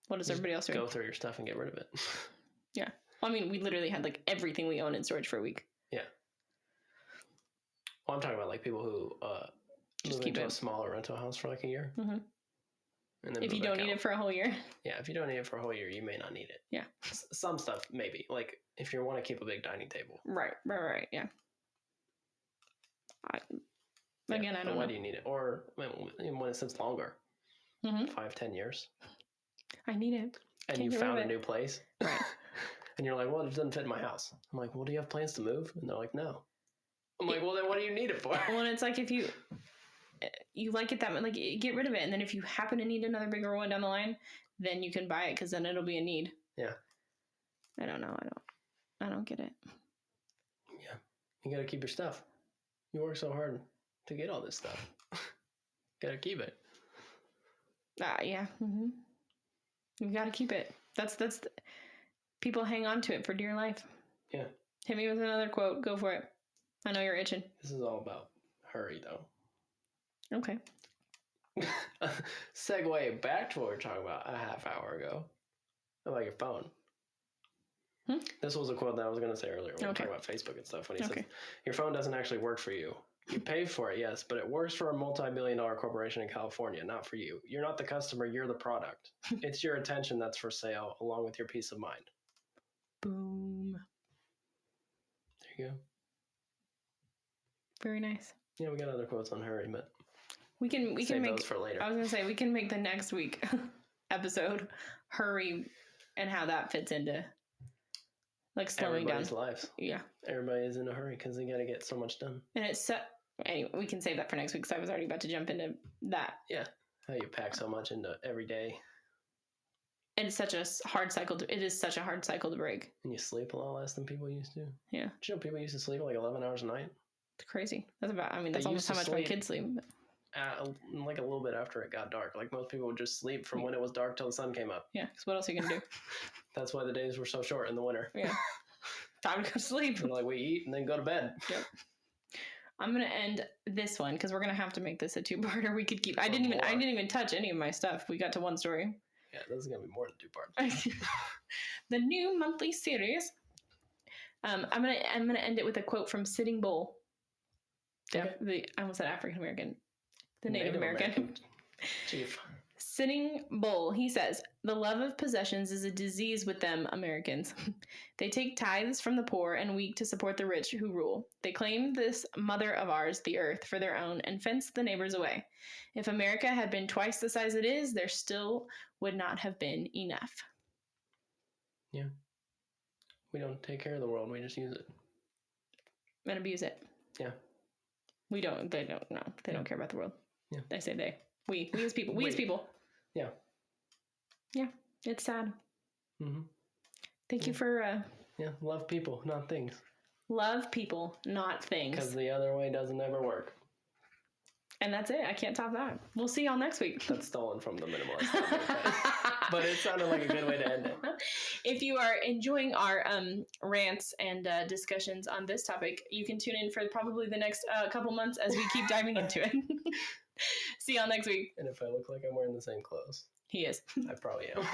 What does everybody else do? Go through your stuff and get rid of it. Yeah. Well, I mean, we literally had like everything we own in storage for a week. Yeah. Well, I'm talking about like people who move into a smaller rental house for like a year. Mm-hmm. And then if you don't need it for a whole year. Yeah, if you don't need it for a whole year, you may not need it. Yeah. Some stuff, maybe. Like if you want to keep a big dining table. Right. Yeah. I don't know. Why do you need it? Or when it sits longer. 5-10 years. I need it. And you found a new place. Right. And you're like, well, it doesn't fit in my house. I'm like, well, do you have plans to move? And they're like, no. I'm like, well, then what do you need it for? Well, it's like if you like it that much, like get rid of it. And then if you happen to need another bigger one down the line, then you can buy it because then it'll be a need. Yeah. I don't know. I don't get it. Yeah. You got to keep your stuff. You work so hard to get all this stuff. Got to keep it. Yeah. Mm-hmm. You got to keep it. People hang on to it for dear life. Yeah. Hit me with another quote. Go for it. I know you're itching. This is all about hurry, though. Okay. Segue back to what we were talking about a half hour ago about your phone. This was a quote that I was going to say earlier when we were talking about Facebook and stuff. When he says, your phone doesn't actually work for you. You pay for it, yes, but it works for a multi-billion-dollar corporation in California, not for you. You're not the customer, you're the product. It's your attention that's for sale, along with your peace of mind. Boom. There you go. Very nice. Yeah, we got other quotes on hurry, but we can make those for later. I was going to say, we can make the next week episode hurry and how that fits into like slowing everybody's down. lives. Yeah. Everybody is in a hurry because they got to get so much done. And anyway, we can save that for next week because I was already about to jump into that. Yeah. How you pack so much into every day. And it's such a hard cycle. It is such a hard cycle to break. And you sleep a lot less than people used to. Yeah. Did you know people used to sleep like 11 hours a night? It's crazy. That's almost how much my kids sleep. Like a little bit after it got dark. Like most people would just sleep from when it was dark till the sun came up. Yeah, because what else are you going to do? That's why the days were so short in the winter. Yeah. Time to go sleep. And like we eat and then go to bed. Yep. I'm going to end this one because we're going to have to make this a two-parter. We could keep... I didn't even touch any of my stuff. We got to one story. Yeah, this is going to be more than 2 parts. The new monthly series. I'm gonna end it with a quote from Sitting Bull. Okay. I almost said African American. The Native American. Chief. Sitting Bull, he says, the love of possessions is a disease with them Americans. They take tithes from the poor and weak to support the rich who rule. They claim this mother of ours, the earth, for their own and fence the neighbors away. If America had been twice the size it is, there still would not have been enough. Yeah. We don't take care of the world, we just use it. And abuse it. Yeah. They don't care about the world. Yeah. I say they. We as people. We as people. Yeah. Yeah. It's sad. Mm-hmm. Thank you for Yeah, love people, not things. Love people, not things. Because the other way doesn't ever work. And that's it. I can't top that. We'll see y'all next week. That's stolen from the minimalist. But it sounded like a good way to end it. If you are enjoying our rants and discussions on this topic, you can tune in for probably the next couple months as we keep diving into it. See y'all next week. And if I look like I'm wearing the same clothes. He is. I probably am.